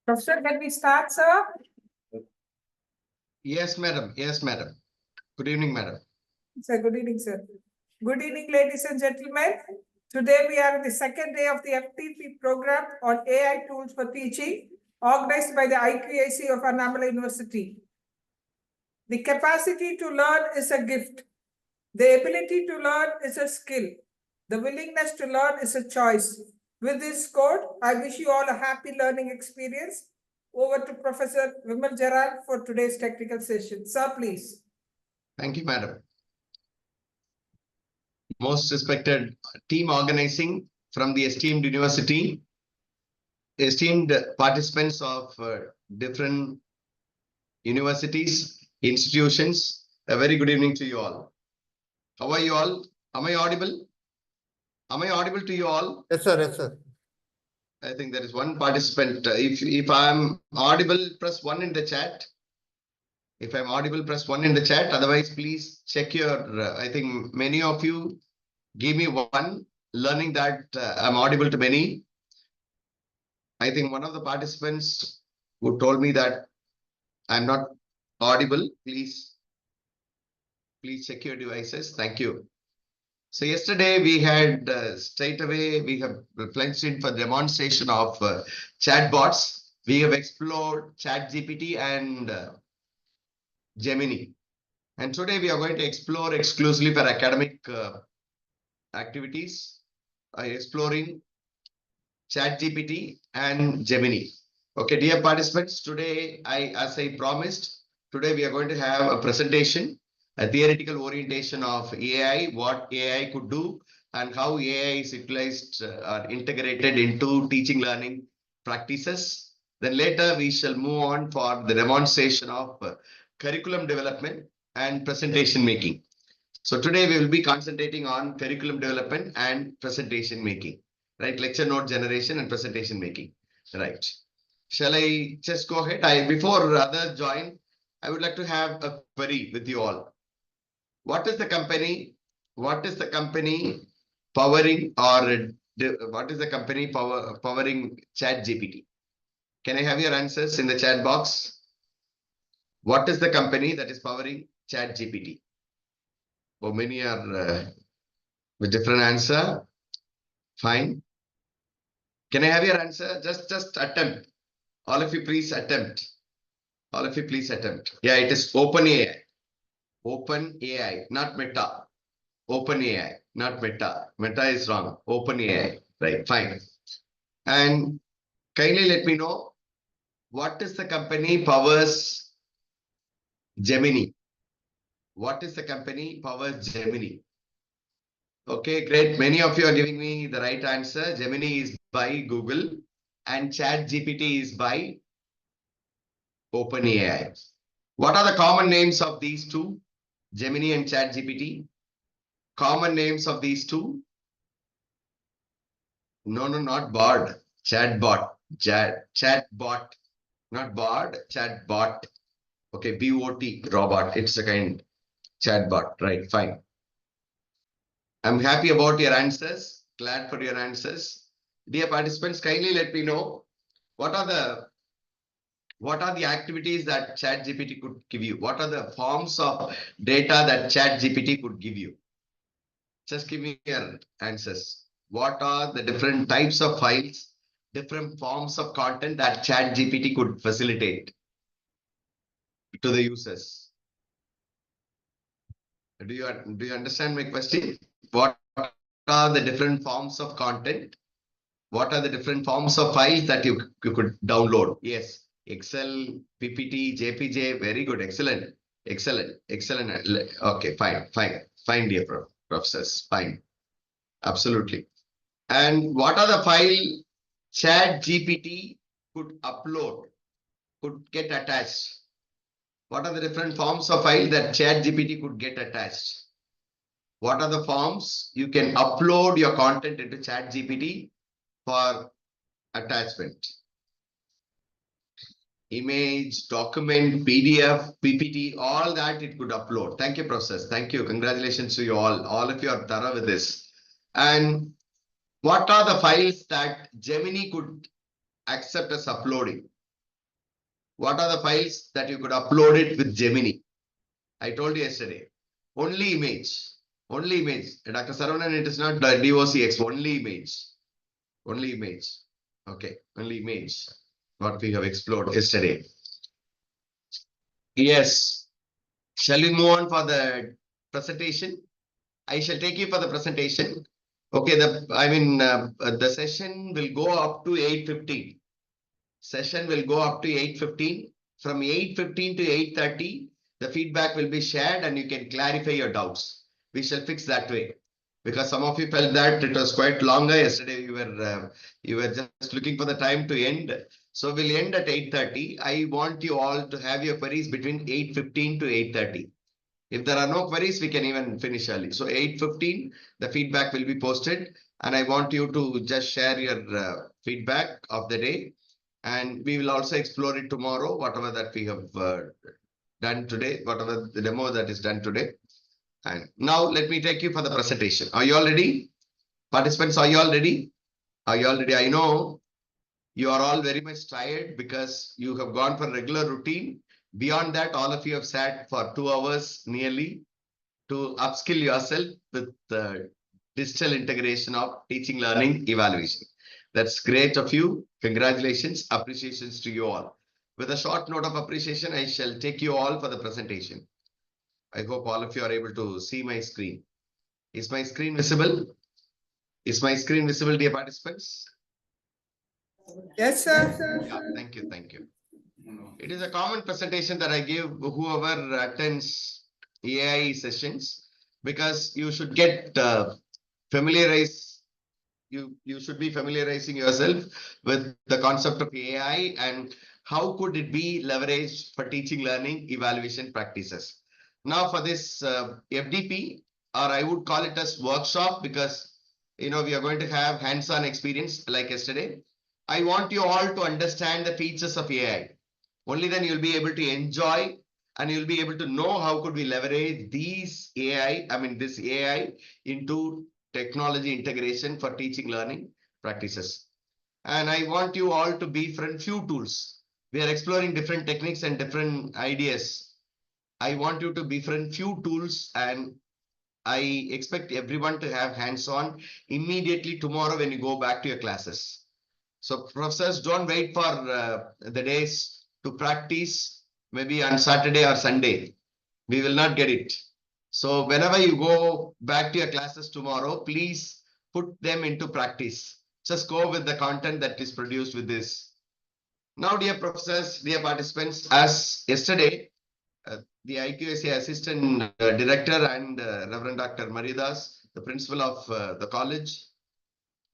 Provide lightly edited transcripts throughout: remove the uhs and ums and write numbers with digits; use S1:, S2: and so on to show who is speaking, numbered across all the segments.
S1: Professor, can we start, sir?
S2: Yes, madam. Yes, madam. Good evening, madam.
S1: Sir, good evening, sir. Good evening, ladies and gentlemen. Today we are on the second day of the FTP program on AI tools for teaching, organized by the IQAC of Annamalai University. The capacity to learn is a gift. The ability to learn is a skill. The willingness to learn is a choice. With this quote, I wish you all a happy learning experience. Over to Professor Vimal Gerald for today's technical session. Sir, please.
S2: Thank you, madam. Most respected team organizing from the esteemed university, esteemed participants of different universities, institutions, a very good evening to you all. How are you all? Am I audible? Am I audible to you all?
S3: Yes, sir. Yes, sir.
S2: I think there is one participant. If I'm audible, press 1 in the chat. If I'm audible, press 1 in the chat. Otherwise, please check your, I think many of you give me 1, learning that I'm audible to many. I think one of the participants who told me that I'm not audible, please check your devices. Thank you. So yesterday we had straight away, we have plunged in for demonstration of chatbots. We have explored ChatGPT and Gemini. And today we are going to explore exclusively for academic activities, exploring ChatGPT and Gemini. Okay, dear participants, today, as I promised, today we are going to have a presentation, a theoretical orientation of AI, what AI could do, and how AI is utilized or integrated into teaching learning practices. Then later we shall move on for the demonstration of curriculum development and presentation making. So today we will be concentrating on curriculum development and presentation making, right? Lecture note generation and presentation making, right? Shall I just go ahead? Before others join, I would like to have a query with you all. What is the company? What is the company powering, or what is the company powering ChatGPT? Can I have your answers in the chat box? What is the company that is powering ChatGPT? Oh, many are with different answer. Fine. Can I have your answer? Just attempt. All of you please attempt. All of you please attempt. Yeah, it is OpenAI. OpenAI, not Meta. OpenAI, not Meta. Meta is wrong. OpenAI. Right, fine. And kindly let me know, what is the company powers Gemini? What is the company powers Gemini? Okay, great. Many of you are giving me the right answer. Gemini is by Google and ChatGPT is by OpenAI. What are the common names of these two? Gemini and ChatGPT. Common names of these two? No, not Bard. Chatbot. Chatbot. Not Bard. Chatbot. Okay, BOT. Robot. It's a kind chatbot. Right, fine. I'm happy about your answers. Glad for your answers. Dear participants, kindly let me know what are the activities that ChatGPT could give you? What are the forms of data that ChatGPT could give you? Just give me your answers. What are the different types of files, different forms of content that ChatGPT could facilitate to the users? Do you understand my question? What are the different forms of content? What are the different forms of files that you could download? Yes. Excel, PPT, JPJ, very good, excellent. Okay, fine, dear professors, fine, absolutely. And what are the file ChatGPT could upload, could get attached? What are the different forms of file that ChatGPT could get attached? What are the forms you can upload your content into ChatGPT for attachment. Image, document, PDF, PPT, all that it could upload. Thank you, Professor. Thank you. Congratulations to you all. All of you are thorough with this. And what are the files that Gemini could accept as uploading? What are the files that you could upload it with Gemini? I told you yesterday. Only image. Only image. Dr. Saravanan, it is not DOCX. Only image. Only image. Okay. Only image. What we have explored yesterday. Yes. Shall we move on for the presentation? I shall take you for the presentation. Okay. The session will go up to 8:15. Session will go up to 8:15. From 8:15 to 8:30, the feedback will be shared and you can clarify your doubts. We shall fix that way. Because some of you felt that it was quite longer. Yesterday you were just looking for the time to end. So we'll end at 8:30. I want you all to have your queries between 8:15 to 8:30. If there are no queries, we can even finish early. So 8:15, the feedback will be posted. And I want you to just share your feedback of the day. And we will also explore it tomorrow, whatever that we have done today, whatever the demo that is done today. And now let me take you for the presentation. Are you all ready? Participants, are you all ready? Are you all ready? I know you are all very much tired because you have gone for regular routine. Beyond that, all of you have sat for 2 hours nearly to upskill yourself with the digital integration of teaching, learning, evaluation. That's great of you. Congratulations. Appreciations to you all. With a short note of appreciation, I shall take you all for the presentation. I hope all of you are able to see my screen. Is my screen visible? Is my screen visible, dear participants?
S1: Yes, sir.
S2: Yeah, thank you. Thank you. It is a common presentation that I give whoever attends AI sessions because you should get familiarized. You should be familiarizing yourself with the concept of AI and how could it be leveraged for teaching, learning, evaluation practices. Now for this FDP, or I would call it as workshop because we are going to have hands-on experience like yesterday. I want you all to understand the features of AI. Only then you'll be able to enjoy and you'll be able to know how could we leverage this AI into technology integration for teaching, learning practices. And I want you all to befriend few tools. We are exploring different techniques and different ideas. I want you to befriend few tools and I expect everyone to have hands-on immediately tomorrow when you go back to your classes. So professors, don't wait for the days to practice, maybe on Saturday or Sunday. We will not get it. So whenever you go back to your classes tomorrow, please put them into practice. Just go with the content that is produced with this. Now, dear professors, dear participants, as yesterday, the IQAC Assistant Director and Reverend Dr. Maridas, the principal of the college,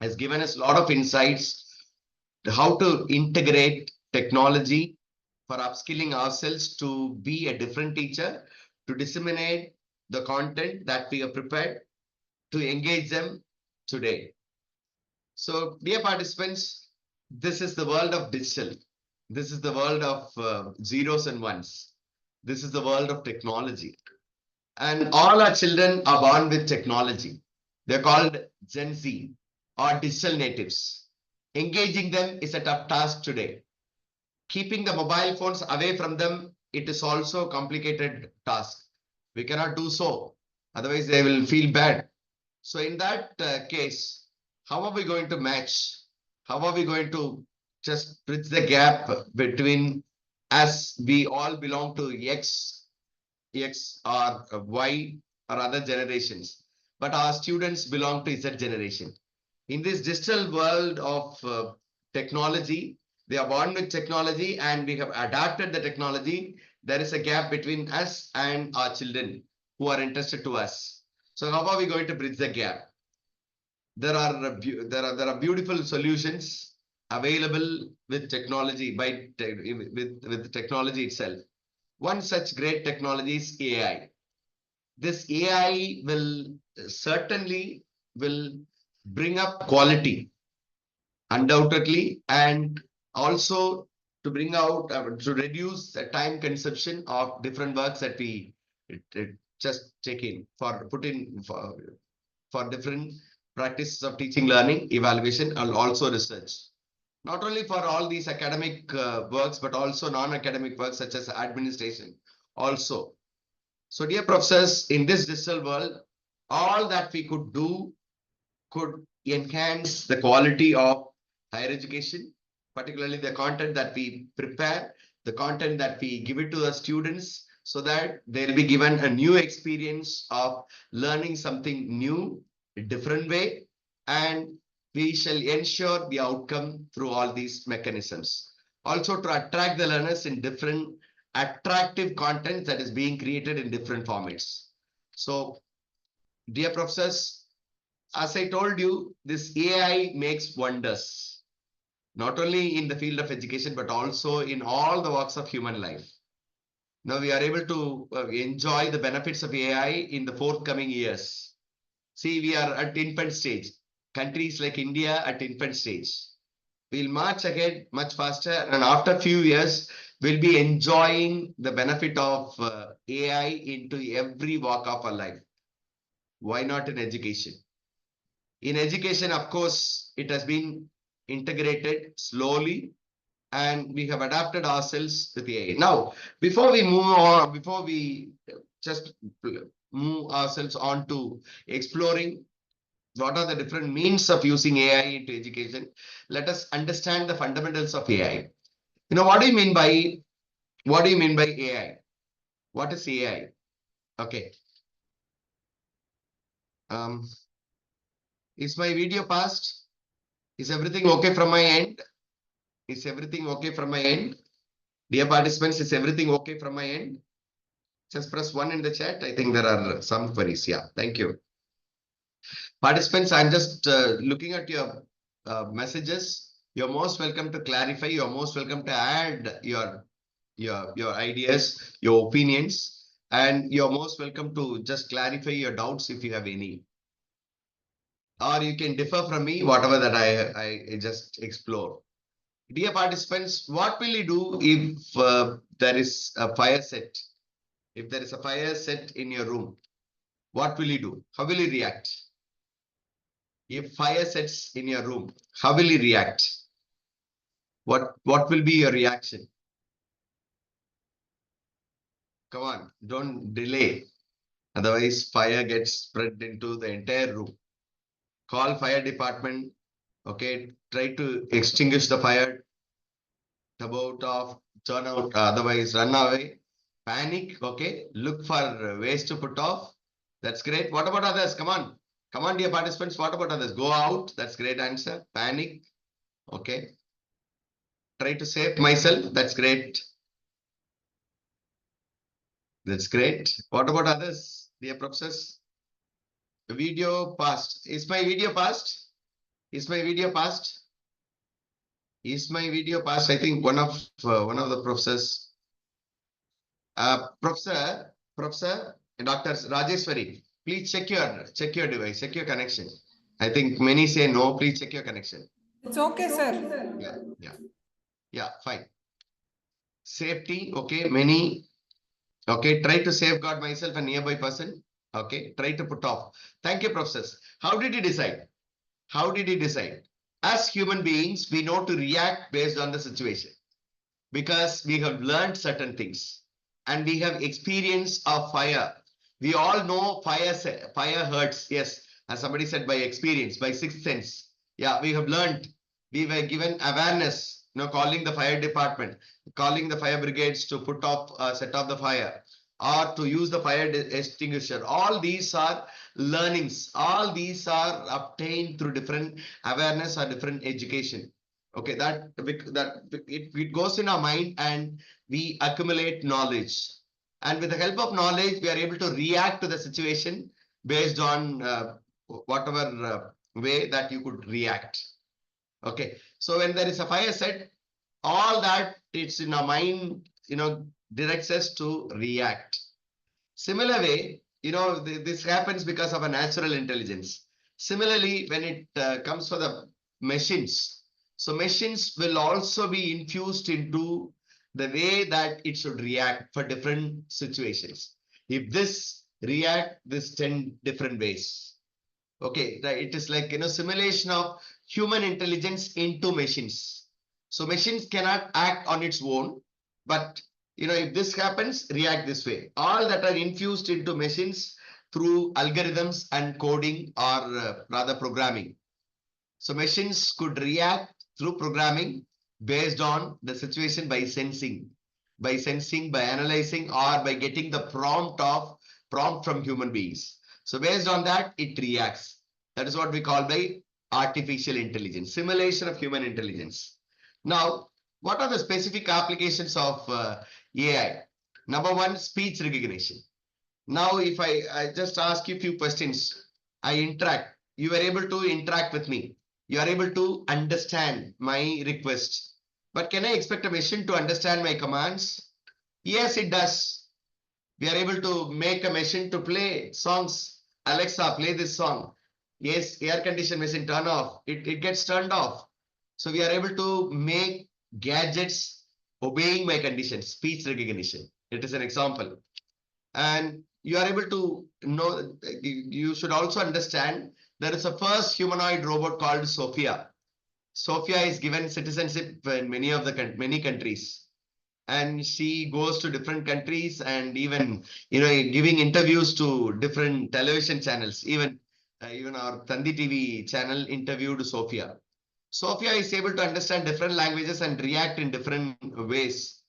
S2: has given us a lot of insights to how to integrate technology for upskilling ourselves to be a different teacher, to disseminate the content that we have prepared, to engage them today. So, dear participants, this is the world of digital. This is the world of zeros and ones. This is the world of technology. And all our children are born with technology. They're called Gen Z or digital natives. Engaging them is a tough task today. Keeping the mobile phones away from them, it is also a complicated task. We cannot do so. Otherwise, they will feel bad. So in that case, how are we going to match? How are we going to just bridge the gap between as we all belong to X or Y or other generations, but our students belong to Z generation. In this digital world of technology, they are born with technology and we have adapted the technology. There is a gap between us and our children who are interested to us. So how are we going to bridge the gap? There are beautiful solutions available with technology with technology itself. One such great technology is AI. This AI will certainly bring up quality. undoubtedly, and also to bring out, to reduce the time consumption of different works that we just take in for put in for different practices of teaching, learning, evaluation, and also research. Not only for all these academic works, but also non-academic works such as administration also. So dear professors, in this digital world, all that we could do could enhance the quality of higher education, particularly the content that we prepare, the content that we give it to the students, so that they'll be given a new experience of learning something new, a different way, and we shall ensure the outcome through all these mechanisms. Also to attract the learners in different attractive content that is being created in different formats. So, dear professors, as I told you, this AI makes wonders, not only in the field of education, but also in all the walks of human life. Now we are able to enjoy the benefits of AI in the forthcoming years. See, we are at infant stage. Countries like India at infant stage. We'll march ahead much faster, and after a few years, we'll be enjoying the benefit of AI into every walk of our life. Why not in education? In education, of course, it has been integrated slowly, and we have adapted ourselves with AI. Now, before we move on, before we just move ourselves on to exploring what are the different means of using AI into education, let us understand the fundamentals of AI. What do you mean by AI? What is AI? Okay. Is my video passed? Is everything okay from my end? Is everything okay from my end? Dear participants, is everything okay from my end? Just press 1 in the chat. I think there are some queries. Yeah, thank you. Participants, I'm just looking at your messages. You're most welcome to clarify. You're most welcome to add your ideas, your opinions, and you're most welcome to just clarify your doubts if you have any. Or you can differ from me, whatever that I just explore. Dear participants, what will you do if there is a fire set? If there is a fire set in your room, what will you do? How will you react? If fire sets in your room, how will you react? What will be your reaction? Come on, don't delay. Otherwise, fire gets spread into the entire room. Call fire department. Okay, try to extinguish the fire. About off, turn out, otherwise run away. Panic. Okay, look for ways to put off. That's great. What about others? Come on, dear participants. What about others? Go out. That's great answer. Panic. Okay. Try to save myself. That's great. That's great. What about others, dear professors? Video passed. Is my video passed? Is my video passed? Is my video passed? I think one of the professors, Professor Dr. Rajeswari, please check your device, check your connection. I think many say no. Please check your connection.
S1: It's okay, sir.
S2: Yeah, fine. Safety, okay. Many, okay. Try to safeguard myself and nearby person. Okay, try to put off. Thank you, professors. How did you decide? How did you decide? As human beings, we know to react based on the situation because we have learned certain things and we have experience of fire. We all know fire hurts. Yes, as somebody said, by experience, by sixth sense. Yeah, we have learned. We were given awareness. Calling the fire department, calling the fire brigades to put off, set off the fire, or to use the fire extinguisher. All these are learnings. All these are obtained through different awareness or different education. Okay, that it goes in our mind and we accumulate knowledge. And with the help of knowledge, we are able to react to the situation based on whatever way that you could react. Okay, so when there is a fire set, all that it's in our mind, directs us to react. Similar way, this happens because of a natural intelligence. Similarly, when it comes for the machines, So machines will also be infused into the way that it should react for different situations. If this react this 10 different ways. Okay, it is like simulation of human intelligence into machines. So machines cannot act on its own, but if this happens, react this way. All that are infused into machines through algorithms and coding or rather programming. So machines could react through programming based on the situation by analyzing, or by getting the prompt from human beings. So based on that, it reacts. That is what we call by artificial intelligence, simulation of human intelligence. Now, what are the specific applications of AI? Number one, speech recognition. Now, if I just ask you a few questions, you are able to interact with me. You are able to understand my request. But can I expect a machine to understand my commands? Yes, it does. We are able to make a machine to play songs. Alexa, play this song. Yes, air condition machine turn off. It gets turned off. So we are able to make gadgets obeying my conditions, speech recognition. It is an example. And you are able to know, you should also understand there is a first humanoid robot called Sophia. Sophia is given citizenship in many countries, and she goes to different countries and even giving interviews to different television channels. Even our Tandi TV channel interviewed Sophia. Sophia is able to understand different languages and react in different ways.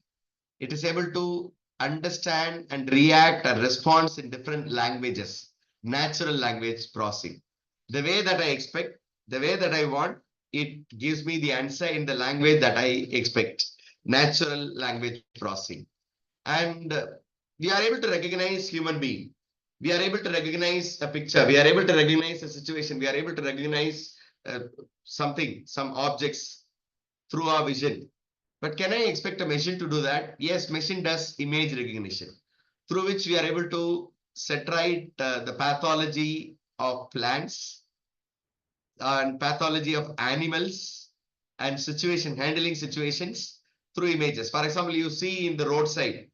S2: It is able to understand and react and respond in different languages, natural language processing. The way that I expect, the way that I want, it gives me the answer in the language that I expect, natural language processing. And we are able to recognize human being. We are able to recognize a picture. We are able to recognize a situation. We are able to recognize some objects through our vision. But can I expect a machine to do that? Yes, machine does image recognition, through which we are able to set right the pathology of plants and pathology of animals and handling situations through images. For example, you see in the roadside,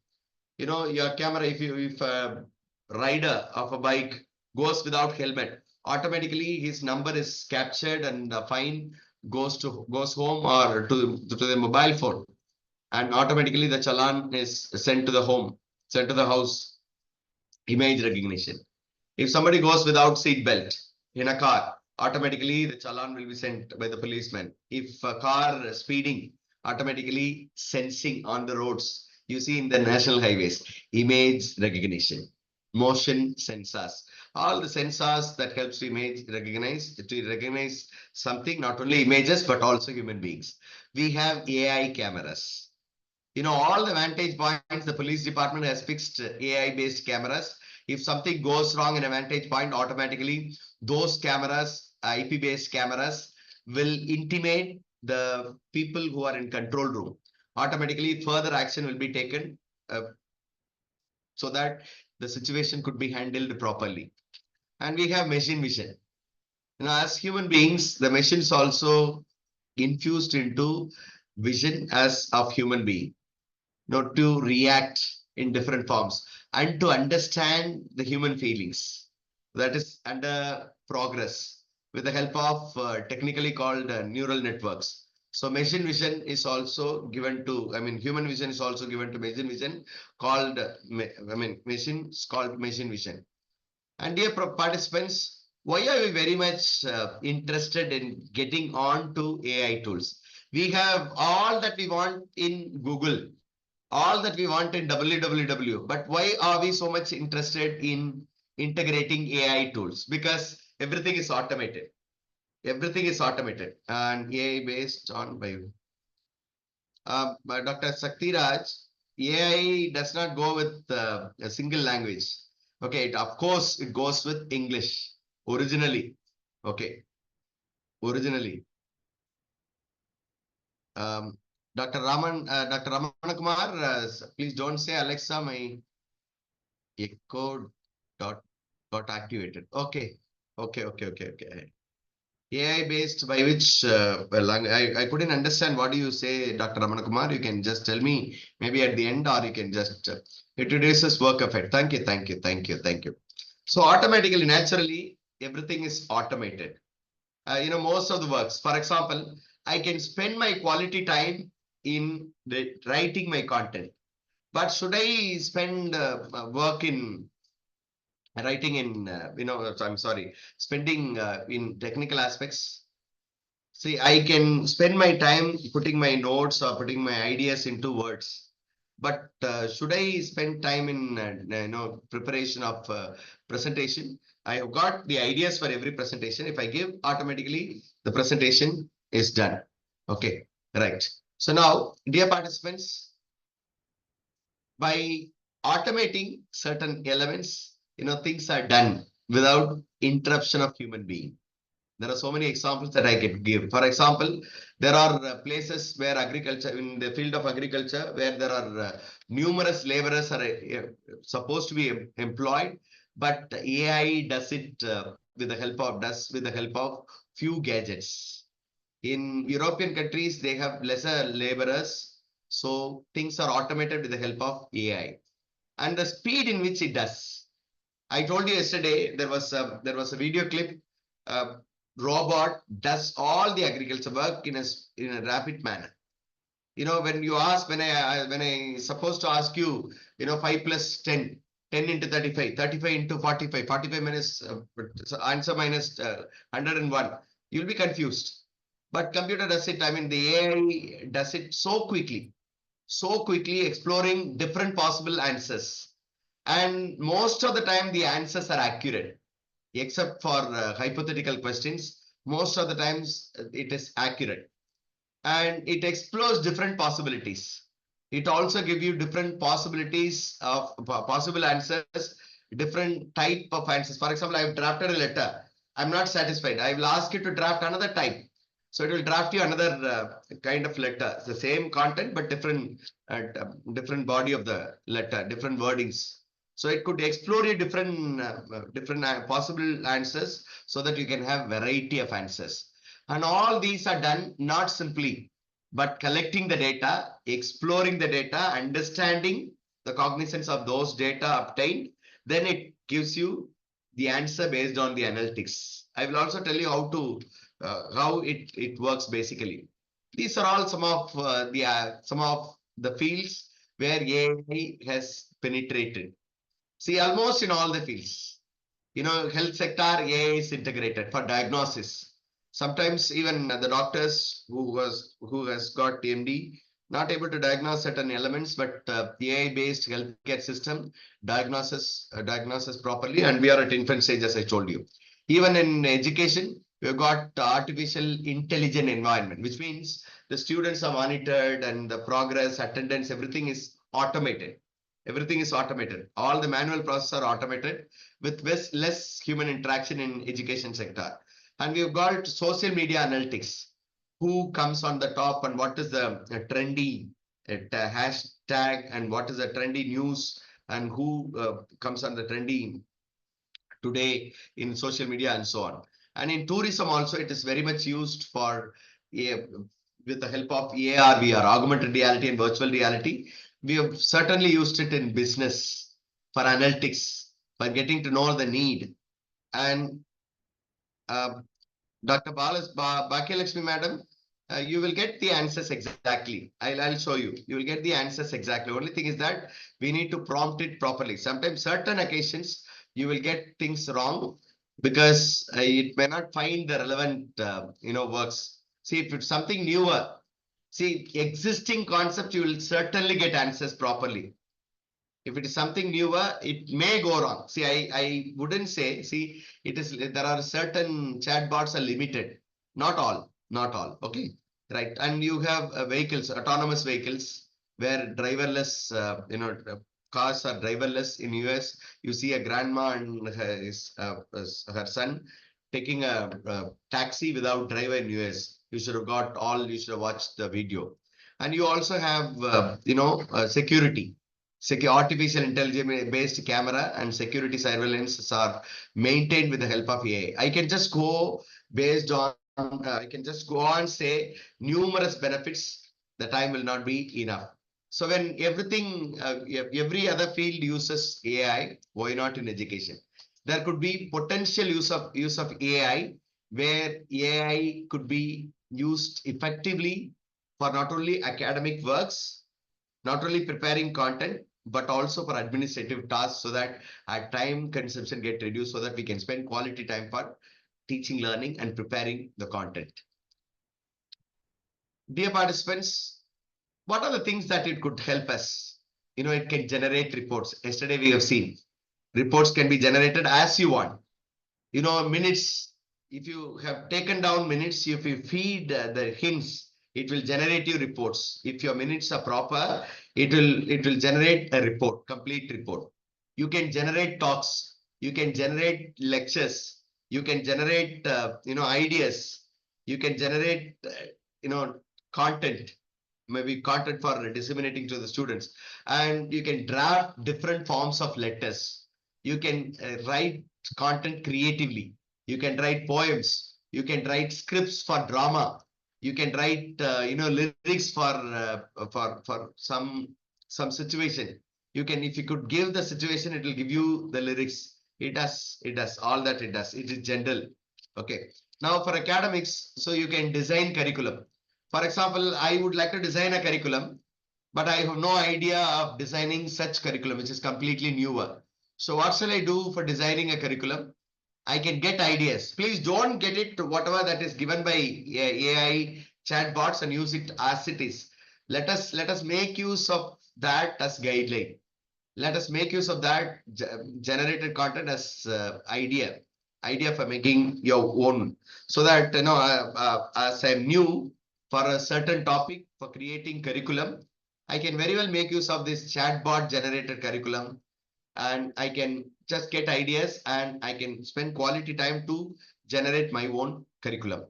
S2: your camera, if a rider of a bike goes without helmet, automatically his number is captured and the fine goes home or to the mobile phone, and automatically the challan is sent to the house. Image recognition. If somebody goes without seat belt in a car, automatically the challan will be sent by the policeman. If a car speeding, automatically sensing on the roads, you see in the national highways, image recognition, motion sensors, all the sensors that helps to recognize something, not only images but also human beings. We have AI cameras. All the vantage points, the police department has fixed AI based cameras. If something goes wrong in a vantage point, automatically those cameras, IP based cameras, will intimate the people who are in control room. Automatically further action will be taken so that the situation could be handled properly. And we have machine vision. As human beings, the machines also infused into vision as of human being, to react in different forms and to understand the human feelings. That is under progress with the help of technically called neural networks. So machine vision is also given to, human vision is also given to machine vision called, machines called machine vision. And dear participants, why are we very much interested in getting on to AI tools? We have all that we want in Google, all that we want in www, but why are we so much interested in integrating AI tools? Because everything is automated. Everything is automated and AI based on by Dr. Saktiraj. AI does not go with a single language. Okay, of course it goes with English originally. Okay, originally. Um, Dr. Ramana Kumar, please don't say Alexa, my echo dot got activated. Okay. AI based by which, I couldn't understand what do you say, Dr. Ramanakumar. You can just tell me maybe at the end, or you can just, it reduces work effort. Thank you, thank you, thank you, thank you. So automatically, naturally, everything is automated. Most of the works. For example, I can spend my quality time in writing my content. But should I spend work in writing in, I'm sorry, spending in technical aspects? See, I can spend my time putting my notes or putting my ideas into words. But should I spend time in, preparation of presentation? I have got the ideas for every presentation. If I give, automatically the presentation is done. Okay, right. So now, dear participants, by automating certain elements, things are done without interruption of human being. There are so many examples that I can give. For example, there are places where agriculture, in the field of agriculture, where there are numerous laborers are supposed to be employed, but AI does it with the help of few gadgets. In European countries, they have lesser laborers, so things are automated with the help of AI. And the speed in which it does. I told you yesterday there was a video clip. Robot does all the agriculture work in a rapid manner. When you ask, when I supposed to ask you, 5 plus 10, 10 into 35, 35 into 45, 45 minus answer minus 101, you'll be confused. But computer does it. I mean, the AI does it so quickly exploring different possible answers. And most of the time, the answers are accurate, except for hypothetical questions. Most of the times, it is accurate. And it explores different possibilities. It also gives you different possibilities of possible answers, different type of answers. For example, I've drafted a letter. I'm not satisfied. I will ask you to draft another type. So it will draft you another kind of letter. It's the same content, but different body of the letter, different wordings. So it could explore you different possible answers so that you can have variety of answers. And all these are done not simply, but collecting the data, exploring the data, understanding the cognizance of those data obtained, then it gives you the answer based on the analytics. I will also tell you how it works basically. These are all some of the fields where AI has penetrated. See, almost in all the fields. Health sector, AI is integrated for diagnosis. Sometimes even the doctors who has got TMD not able to diagnose certain elements, but AI-based healthcare system diagnoses properly, and we are at infant stage, as I told you. Even in education, we've got artificial intelligent environment, which means the students are monitored and the progress, attendance, everything is automated. Everything is automated. All the manual processes are automated with less human interaction in education sector. And we've got social media analytics. Who comes on the top and what is the trendy hashtag and what is the trendy news and who comes on the trendy today in social media and so on. And in tourism also, it is very much used for with the help of AR, VR, augmented reality and virtual reality. We have certainly used it in business for analytics, for getting to know the need. And Dr. Bhakyalakshmi madam, you will get the answers exactly. I'll show you. You will get the answers exactly. Only thing is that we need to prompt it properly. Sometimes certain occasions you will get things wrong because it may not find the relevant works. See, if it's something newer, see existing concept, you will certainly get answers properly. If it is something newer, it may go wrong. See, I wouldn't say, see, there are certain chatbots are limited. Not all. Okay. Right. And you have vehicles, autonomous vehicles where driverless, cars are driverless in US. You see a grandma and her son taking a taxi without driver in US. You should have watched the video. And you also have, security. Artificial intelligence based camera and security surveillance are maintained with the help of AI. I can just go based on, I can just go on say numerous benefits, the time will not be enough. So when everything, every other field uses AI, why not in education? There could be potential use of AI where AI could be used effectively for not only academic works, not only preparing content, but also for administrative tasks so that our time consumption get reduced so that we can spend quality time for teaching, learning, and preparing the content. Dear participants, what are the things that it could help us? It can generate reports. Yesterday we have seen reports can be generated as you want. Minutes, if you have taken down minutes, if you feed the hints, it will generate you reports. If your minutes are proper, it will generate a report, complete report. You can generate talks, you can generate lectures, you can generate ideas, you can generate content, maybe content for disseminating to the students, and you can draft different forms of letters. You can write content creatively. You can write poems. You can write scripts for drama. You can write lyrics for some situation. You can, if you could give the situation, it will give you the lyrics. It does all that it does. It is general. Okay. Now for academics, so you can design curriculum. For example, I would like to design a curriculum, but I have no idea of designing such curriculum, which is completely newer. So what shall I do for designing a curriculum? I can get ideas. Please don't get it to whatever that is given by AI chatbots and use it as it is. Let us make use of that as guideline. Let us make use of that generated content as idea for making your own, so that as I'm new for a certain topic for creating curriculum, I can very well make use of this chatbot generated curriculum, and I can just get ideas and I can spend quality time to generate my own curriculum.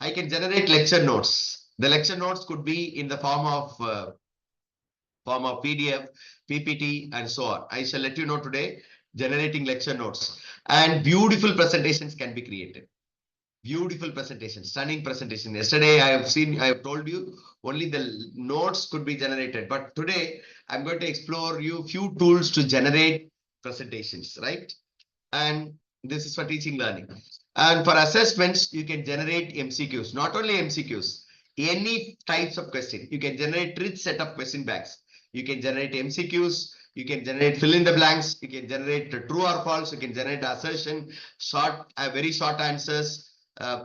S2: I can generate lecture notes. The lecture notes could be in the form of PDF, PPT, and so on. I shall let you know today generating lecture notes, and beautiful presentations can be created. Beautiful presentation, stunning presentation. Yesterday, I have told you only the notes could be generated, but today I'm going to explore you few tools to generate presentations, right? And this is for teaching learning. And for assessments, you can generate MCQs, not only MCQs, any types of question. You can generate rich set of question banks. You can generate MCQs, you can generate fill in the blanks, you can generate true or false, you can generate assertion, very short answers.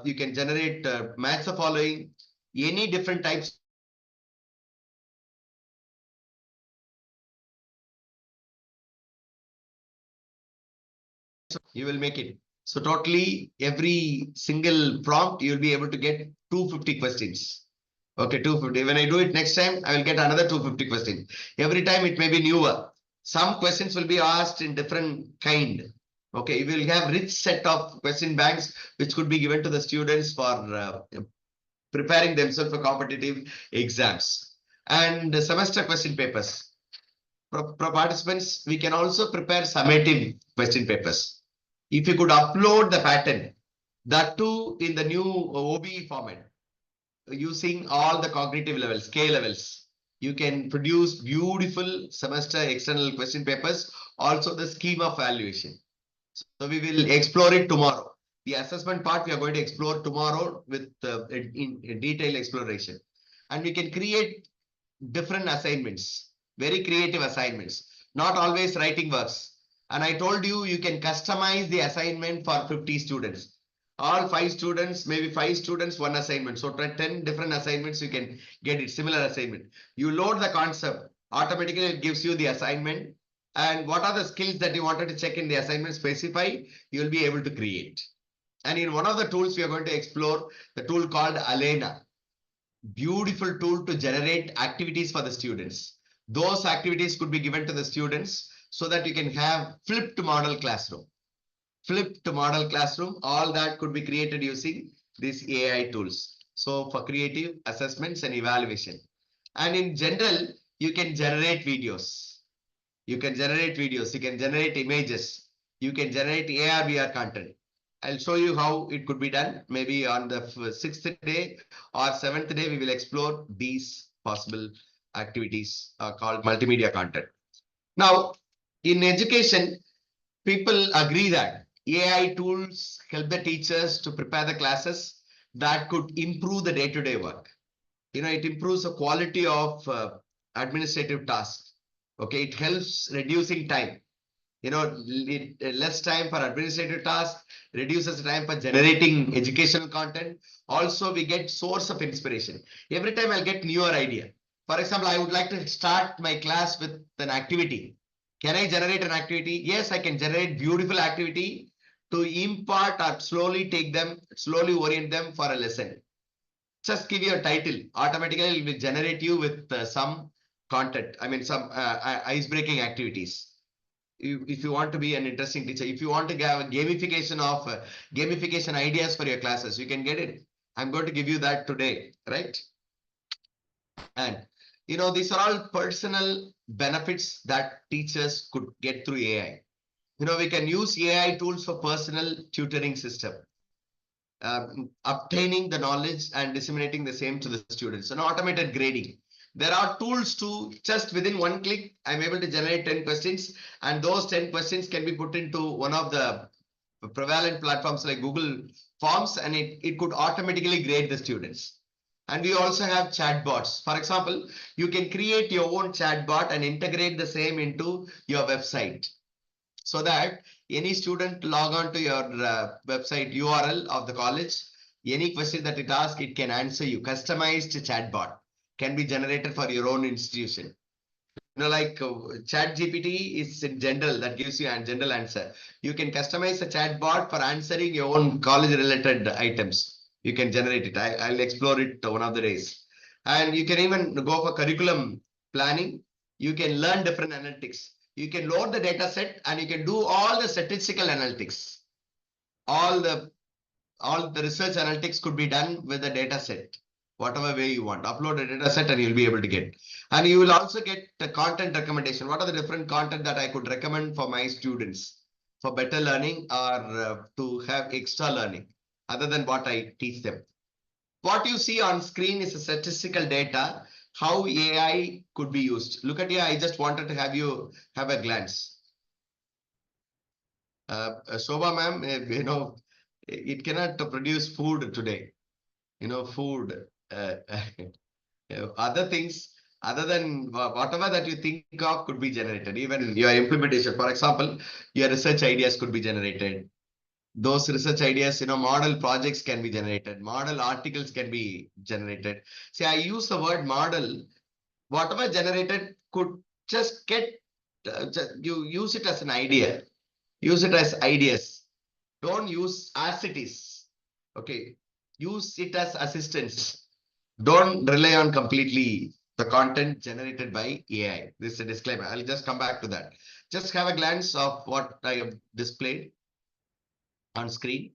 S2: You can generate match the following, any different types. You will make it. So totally every single prompt, you will be able to get 250 questions. Okay, 250. When I do it next time, I will get another 250 questions. Every time it may be newer. Some questions will be asked in different kind. Okay, we will have rich set of question banks which could be given to the students for preparing themselves for competitive exams. And the semester question papers. For participants, we can also prepare summative question papers. If you could upload the pattern, that too in the new OBE format, using all the cognitive levels, K levels, you can produce beautiful semester external question papers, also the scheme of valuation. So we will explore it tomorrow. The assessment part we are going to explore tomorrow with in detailed exploration. And we can create different assignments, very creative assignments, not always writing works. And I told you, you can customize the assignment for 50 students. All 5 students, maybe 5 students, one assignment. So 10 different assignments, you can get it, similar assignment. You load the concept, automatically it gives you the assignment. And what are the skills that you wanted to check in the assignment specify, you will be able to create. And in one of the tools, we are going to explore the tool called Alena. Beautiful tool to generate activities for the students. Those activities could be given to the students so that you can have flipped model classroom. Flipped model classroom, all that could be created using these AI tools. So for creative assessments and evaluation. And in general, you can generate videos. You can generate videos, you can generate images, you can generate AR/VR content. I'll show you how it could be done. Maybe on the sixth day or seventh day, we will explore these possible activities called multimedia content. Now, in education, people agree that AI tools help the teachers to prepare the classes that could improve the day-to-day work. It improves the quality of administrative tasks. Okay, it helps reducing time. Less time for administrative tasks, reduces time for generating educational content. Also, we get source of inspiration. Every time I'll get newer idea. For example, I would like to start my class with an activity. Can I generate an activity? Yes, I can generate beautiful activity to impart or slowly orient them for a lesson. Just give you a title. Automatically, it will generate you with some content. I mean, some ice-breaking activities. If you want to be an interesting teacher, if you want to have a gamification ideas for your classes, you can get it. I'm going to give you that today, right? And these are all personal benefits that teachers could get through AI. We can use AI tools for personal tutoring system, obtaining the knowledge and disseminating the same to the students, and automated grading. There are tools to just within one click, I'm able to generate 10 questions, and those 10 questions can be put into one of the prevalent platforms like Google Forms, and it could automatically grade the students. And we also have chatbots. For example, you can create your own chatbot and integrate the same into your website, so that any student log on to your website URL of the college, any question that it asks, it can answer you. Customized chatbot can be generated for your own institution. Like chat GPT is in general, that gives you a general answer. You can customize a chatbot for answering your own college related items. You can generate it. I'll explore it one of the days. And you can even go for curriculum planning. You can learn different analytics. You can load the data set and you can do all the statistical analytics. All the research analytics could be done with the data set, whatever way you want. Upload a data set and you'll be able to get. And you will also get the content recommendation. What are the different content that I could recommend for my students for better learning or to have extra learning other than what I teach them? What you see on screen is a statistical data, how AI could be used. Look at here, I just wanted to have you have a glance. Shobha ma'am, it cannot produce food today. Food, other things other than whatever that you think of could be generated. Even your implementation, for example, your research ideas could be generated. Those research ideas, model projects can be generated. Model articles can be generated. See, I use the word model. Whatever generated could just get, you use it as an idea. Use it as ideas. Don't use as it is. Okay. Use it as assistance. Don't rely on completely the content generated by AI. This is a disclaimer. I'll just come back to that. Just have a glance of what I have displayed on screen.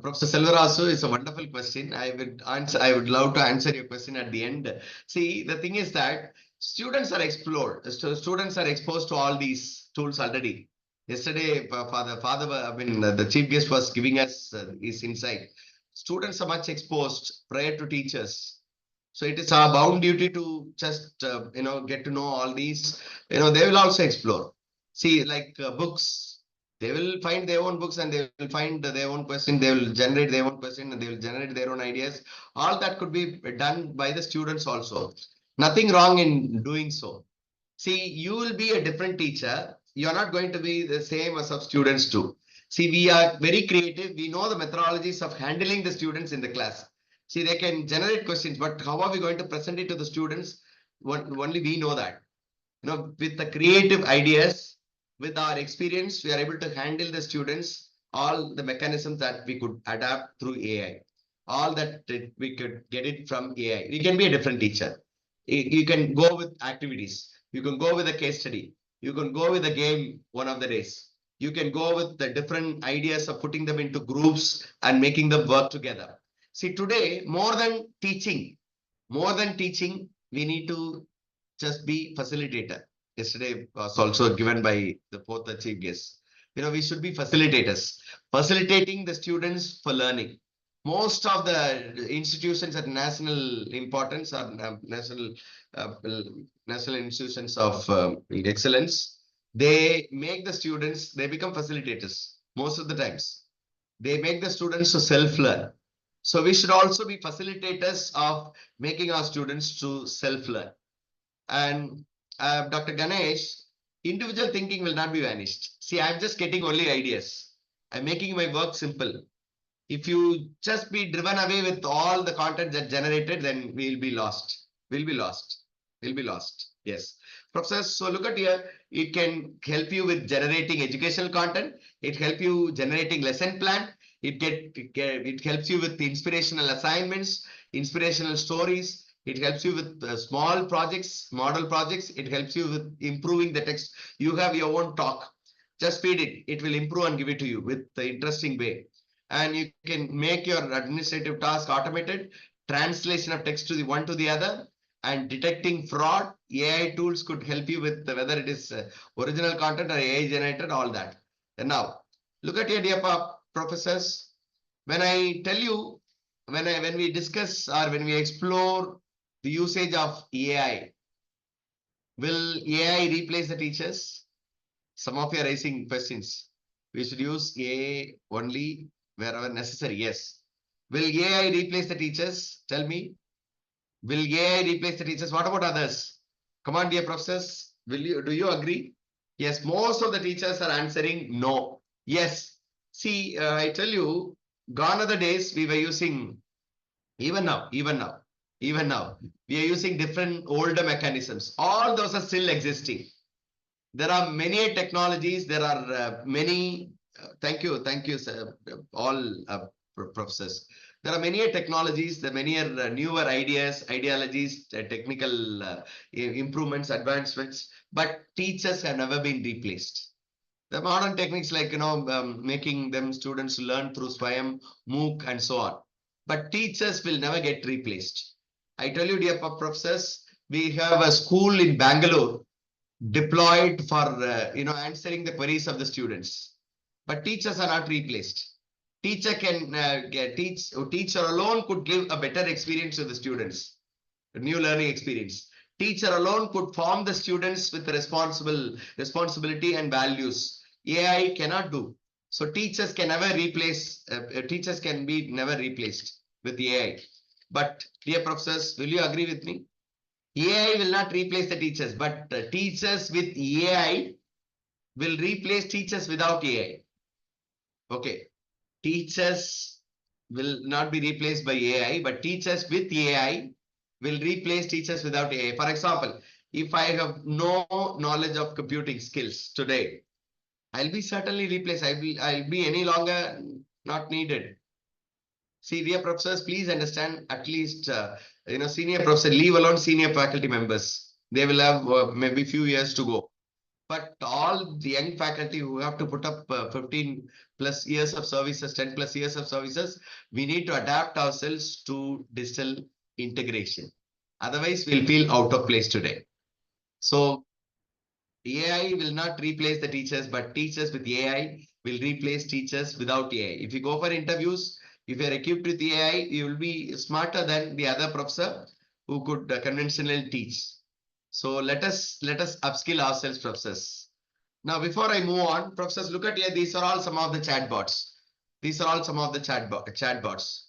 S2: Professor Selvarasu, is a wonderful question. I would love to answer your question at the end. See, the thing is that students are explored. So students are exposed to all these tools already. Yesterday, the chief guest was giving us his insight. Students are much exposed prior to teachers. So it is our bound duty to just get to know all these. They will also explore. See, like books. They will find their own books and they will find their own question. They will generate their own question and they will generate their own ideas. All that could be done by the students also. Nothing wrong in doing so. See, you will be a different teacher. You're not going to be the same as of students do. See, we are very creative. We know the methodologies of handling the students in the class. See, they can generate questions, but how are we going to present it to the students? Only we know that. With the creative ideas, with our experience, we are able to handle the students, all the mechanisms that we could adapt through AI. All that we could get it from AI. We can be a different teacher. You can go with activities. You can go with a case study. You can go with a game one of the days. You can go with the different ideas of putting them into groups and making them work together. See, today, more than teaching, we need to just be facilitator. Yesterday was also given by the both the chief guests. We should be facilitators, facilitating the students for learning. Most of the institutions at national importance are uh, national institutions of excellence. They make the students, they become facilitators most of the times. They make the students to self-learn. So we should also be facilitators of making our students to self-learn. And Dr. Ganesh, individual thinking will not be vanished. See, I'm just getting only ideas. I'm making my work simple. If you just be driven away with all the content that generated, then we'll be lost. We'll be lost. We'll be lost. Yes. Professor, so look at here. It can help you with generating educational content. It help you generating lesson plan. It helps you with the inspirational assignments, inspirational stories. It helps you with small projects, model projects. It helps you with improving the text. You have your own talk. Just feed it. It will improve and give it to you with the interesting way. And you can make your administrative task automated, translation of text to the one to the other, and detecting fraud. AI tools could help you with whether it is original content or AI generated, all that. And now, look at your dear professors. When I tell you, when we discuss or when we explore the usage of AI, will AI replace the teachers? Some of you are raising questions. We should use AI only wherever necessary. Yes. Will AI replace the teachers? Tell me. Will AI replace the teachers? What about others? Come on, dear professors. Do you agree? Yes, most of the teachers are answering no. Yes. See, I tell you, gone are the days we were using, even now, we are using different older mechanisms. All those are still existing. There are many technologies. There are many. Thank you, sir, all professors. There are many technologies. There are many newer ideas, ideologies, technical improvements, advancements. But teachers have never been replaced. The modern techniques like making them students learn through Swayam, MOOC, and so on. But teachers will never get replaced. I tell you, dear professors, we have a school in Bangalore deployed for answering the queries of the students, but teachers are not replaced. Teacher can teacher alone could give a better experience to the students, a new learning experience. Teacher alone could form the students with responsibility and values. AI cannot do. So teachers can never replace, teachers can be never replaced with AI. But dear professors, will you agree with me? AI will not replace the teachers, but teachers with AI will replace teachers without AI. Okay. Teachers will not be replaced by AI, but teachers with AI will replace teachers without AI. For example, if I have no knowledge of computing skills today, I'll be certainly replaced. I'll be any longer not needed. See, dear professors, please understand at least, senior professor, leave alone senior faculty members. They will have maybe few years to go. But all the young faculty who have to put up 15 plus years of services, 10 plus years of services, we need to adapt ourselves to digital integration. Otherwise, we'll feel out of place today. So AI will not replace the teachers, but teachers with AI will replace teachers without AI. If you go for interviews, if you're equipped with AI, you will be smarter than the other professor who could conventionally teach. So let us upskill ourselves, professors. Now, before I move on, professors, look at here. These are all some of the chatbots. These are all some of the chatbots.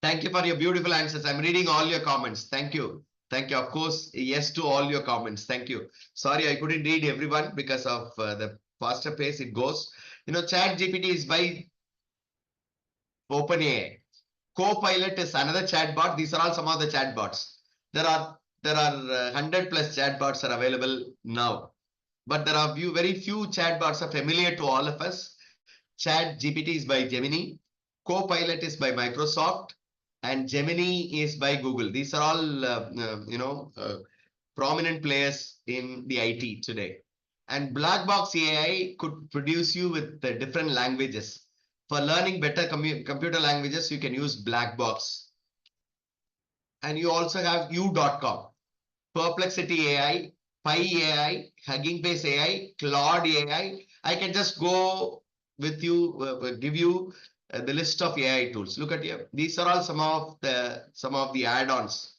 S2: Thank you for your beautiful answers. I'm reading all your comments. Thank you. Thank you. Of course, yes to all your comments. Thank you. Sorry, I couldn't read everyone because of the faster pace it goes. Chat GPT is by OpenAI. Copilot is another chatbot. These are all some of the chatbots. There are 100 plus chatbots are available now, but there are very few chatbots are familiar to all of us. Chat GPT is by Gemini, Copilot is by Microsoft, and Gemini is by Google. These are all prominent players in the IT today. And black box AI could produce you with different languages. For learning better computer languages, you can use black box. and you also have u.com, Perplexity AI, Pi AI, Hugging Face AI, Claude AI. I can just go with you, give you the list of AI tools. Look at here. These are all some of the add-ons.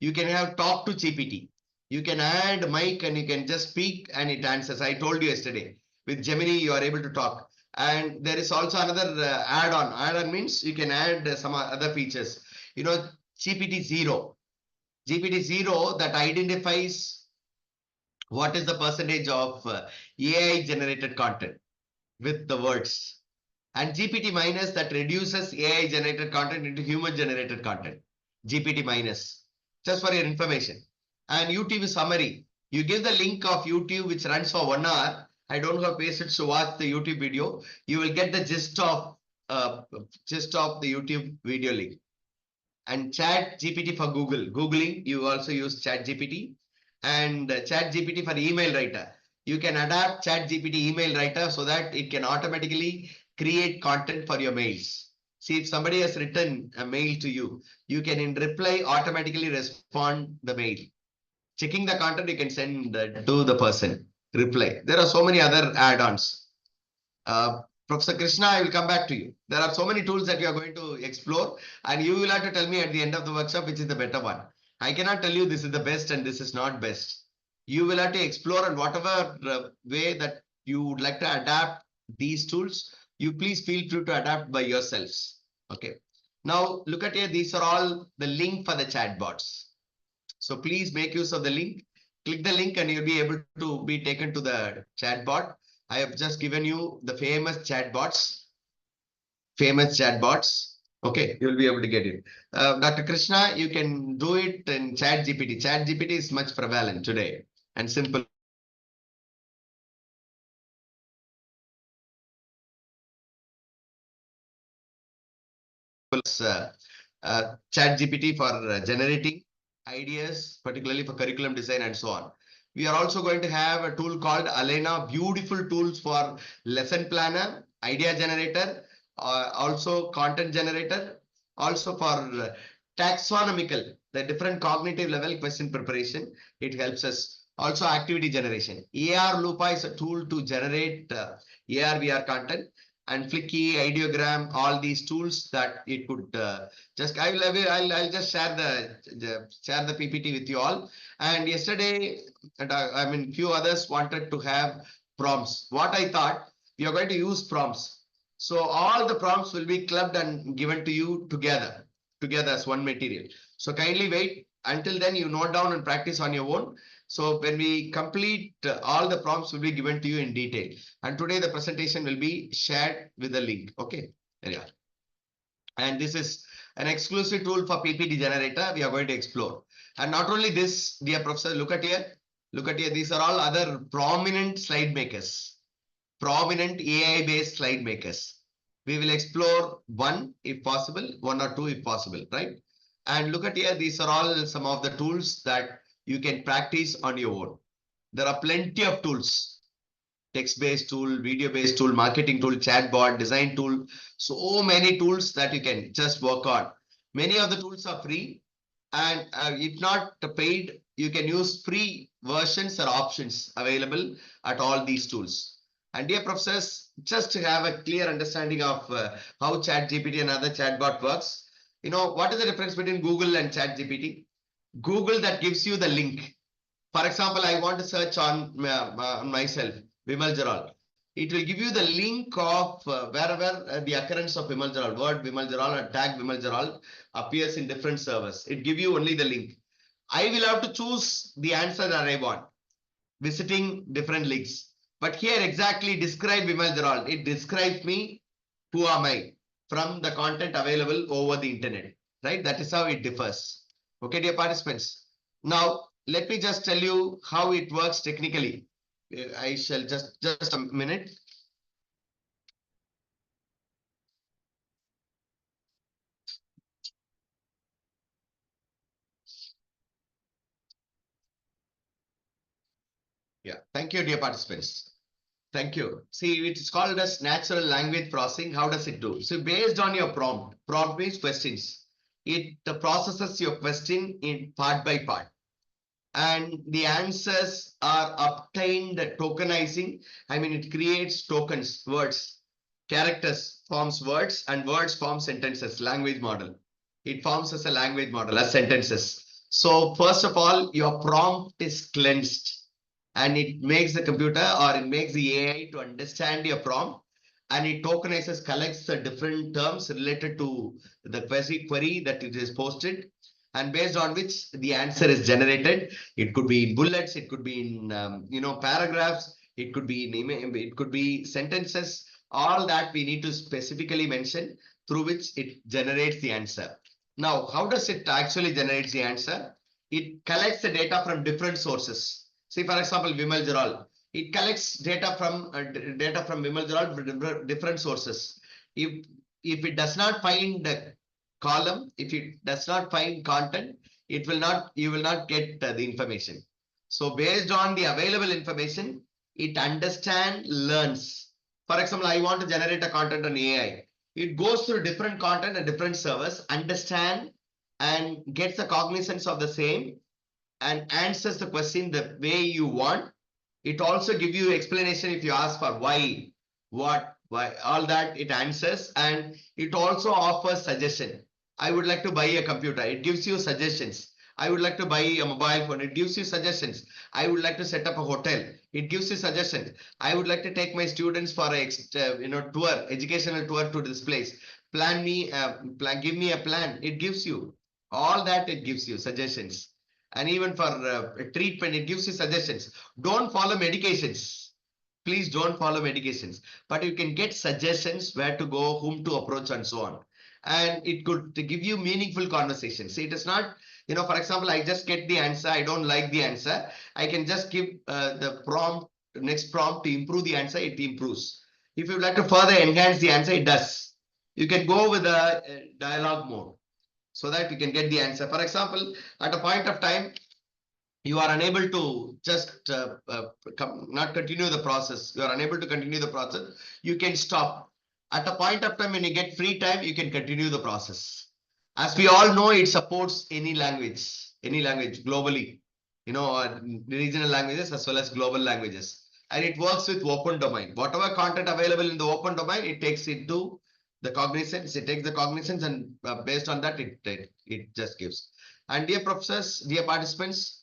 S2: You can have talk to GPT. You can add mic and you can just speak and it answers. I told you yesterday. With Gemini, you are able to talk. And there is also another add-on. Add-on means you can add some other features. You know, GPT-0. GPT-0 that identifies what is the percentage of AI generated content with the words, and GPT minus that reduces AI generated content into human generated content. GPT minus, just for your information. And YouTube summary, you give the link of YouTube which runs for 1 hour. I don't have patience to watch the YouTube video. You will get the gist of the YouTube video link. And Chat GPT for Googling, you also use Chat GPT, and Chat GPT for email writer. You can adapt Chat GPT email writer so that it can automatically create content for your mails. See, if somebody has written a mail to you, you can in reply automatically respond the mail. Checking the content, you can send to the person reply. There are so many other add-ons. Professor Krishna, I will come back to you. There are so many tools that you are going to explore, and you will have to tell me at the end of the workshop which is the better one. I cannot tell you this is the best and this is not best. You will have to explore, and whatever way that you would like to adapt these tools, you please feel free to adapt by yourselves. Okay. Now look at here. These are all the link for the chatbots. So please make use of the link. Click the link and you'll be able to be taken to the chatbot. I have just given you the famous chatbots. Okay, you'll be able to get it. Dr. Krishna, you can do it in Chat GPT. Chat GPT is much prevalent today and simple. Chat GPT for generating ideas, particularly for curriculum design and so on. We are also going to have a tool called Alena, beautiful tools for lesson planner, idea generator, also content generator, also for taxonomical, the different cognitive level question preparation. It helps us. Also activity generation. AR Lupa is a tool to generate AR VR content, and Flicky, Ideogram, all these tools that it could just I'll just share the PPT with you all. And yesterday, and I mean few others wanted to have prompts. What I thought, we are going to use prompts. So all the prompts will be clubbed and given to you together as one material. So kindly wait until then, you note down and practice on your own. So when we complete, all the prompts will be given to you in detail. And today the presentation will be shared with the link. Okay, there you are. And this is an exclusive tool for PPT generator we are going to explore. And not only this, dear professor, look at here. Look at here. These are all other prominent slide makers, prominent AI-based slide makers. We will explore one if possible, one or two if possible, right? And look at here. These are all some of the tools that you can practice on your own. There are plenty of tools, text-based tool, video-based tool, marketing tool, chatbot, design tool. So many tools that you can just work on. Many of the tools are free, and if not paid, you can use free versions or options available at all these tools. And dear professors, just to have a clear understanding of how ChatGPT and other chatbot works, you know, what is the difference between Google and ChatGPT? Google that gives you the link. For example, I want to search on myself, Vimal Jaral. It will give you the link of wherever the occurrence of Vimal Jaral, word Vimal Jaral or tag Vimal Jaral appears in different servers. It gives you only the link. I will have to choose the answer that I want, visiting different links. But here exactly describe Vimal Jaral. It describes me, who am I, from the content available over the internet, right? That is how it differs. Okay, dear participants. Now, let me just tell you how it works technically. I shall just a minute. Yeah, thank you, dear participants. Thank you. See, it is called as natural language processing. How does it do? So based on your prompt means questions. it processes your question in part by part. And the answers are obtained tokenizing. I mean, it creates tokens, words, characters forms words, and words form sentences, language model. It forms as a language model, as sentences. So first of all, your prompt is cleansed and it makes the computer or it makes the AI to understand your prompt, and it tokenizes, collects the different terms related to the query that it is posted, and based on which the answer is generated. It could be in bullets, it could be in paragraphs, it could be in it could be sentences. All that we need to specifically mention, through which it generates the answer. Now, how does it actually generate the answer? It collects the data from different sources. See, for example, Vimal Jaral. It collects data from Vimal Jaral from different sources. If it does not find the column, if it does not find content, it will not, you will not get the information. So based on the available information, it understands, learns. For example, I want to generate a content on AI. It goes through different content and different servers, understand and gets the cognizance of the same, and answers the question the way you want. It also gives you explanation if you ask for why, what, why, all that it answers, and it also offers suggestion. I would like to buy a computer. It gives you suggestions. I would like to buy a mobile phone. It gives you suggestions. I would like to set up a hotel. It gives you suggestions. I would like to take my students for a tour, educational tour to this place. Give me a plan. It gives you all that. It gives you suggestions. And even for treatment, it gives you suggestions. Don't follow medications. Please don't follow medications. But you can get suggestions where to go, whom to approach, and so on. And it could give you meaningful conversations. See, it is not, for example, I just get the answer. I don't like the answer. I can just give the next prompt to improve the answer. It improves. If you would like to further enhance the answer, it does. You can go with a dialogue mode, so that you can get the answer. For example, at a point of time, you are unable to just not continue the process. You are unable to continue the process. You can stop. At a point of time when you get free time, you can continue the process. As we all know, it supports any language globally, regional languages as well as global languages. And it works with open domain. Whatever content available in the open domain, it takes it to the cognizance. It takes the cognizance, and based on that, it just gives. And dear professors, dear participants,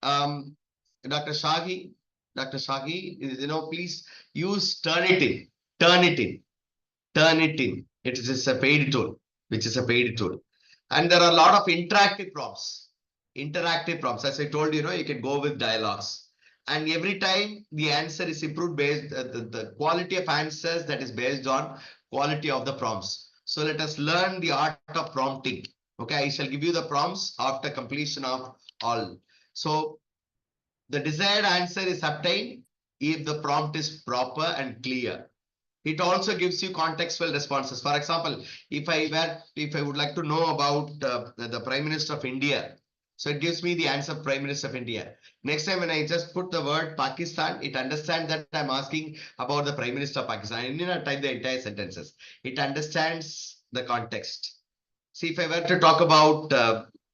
S2: Dr. Shahi, please use Turnitin. It is a paid tool, and there are a lot of interactive prompts. As I told you, you can go with dialogues. And every time the answer is improved based the quality of answers, that is based on quality of the prompts. So let us learn the art of prompting. Okay, I shall give you the prompts after completion of all. So the desired answer is obtained if the prompt is proper and clear. It also gives you contextual responses. For example, if I would like to know about the Prime Minister of India, so it gives me the answer Prime Minister of India. Next time when I just put the word Pakistan, it understands that I'm asking about the Prime Minister of Pakistan. I need not type the entire sentences. It understands the context. See, if I were to talk about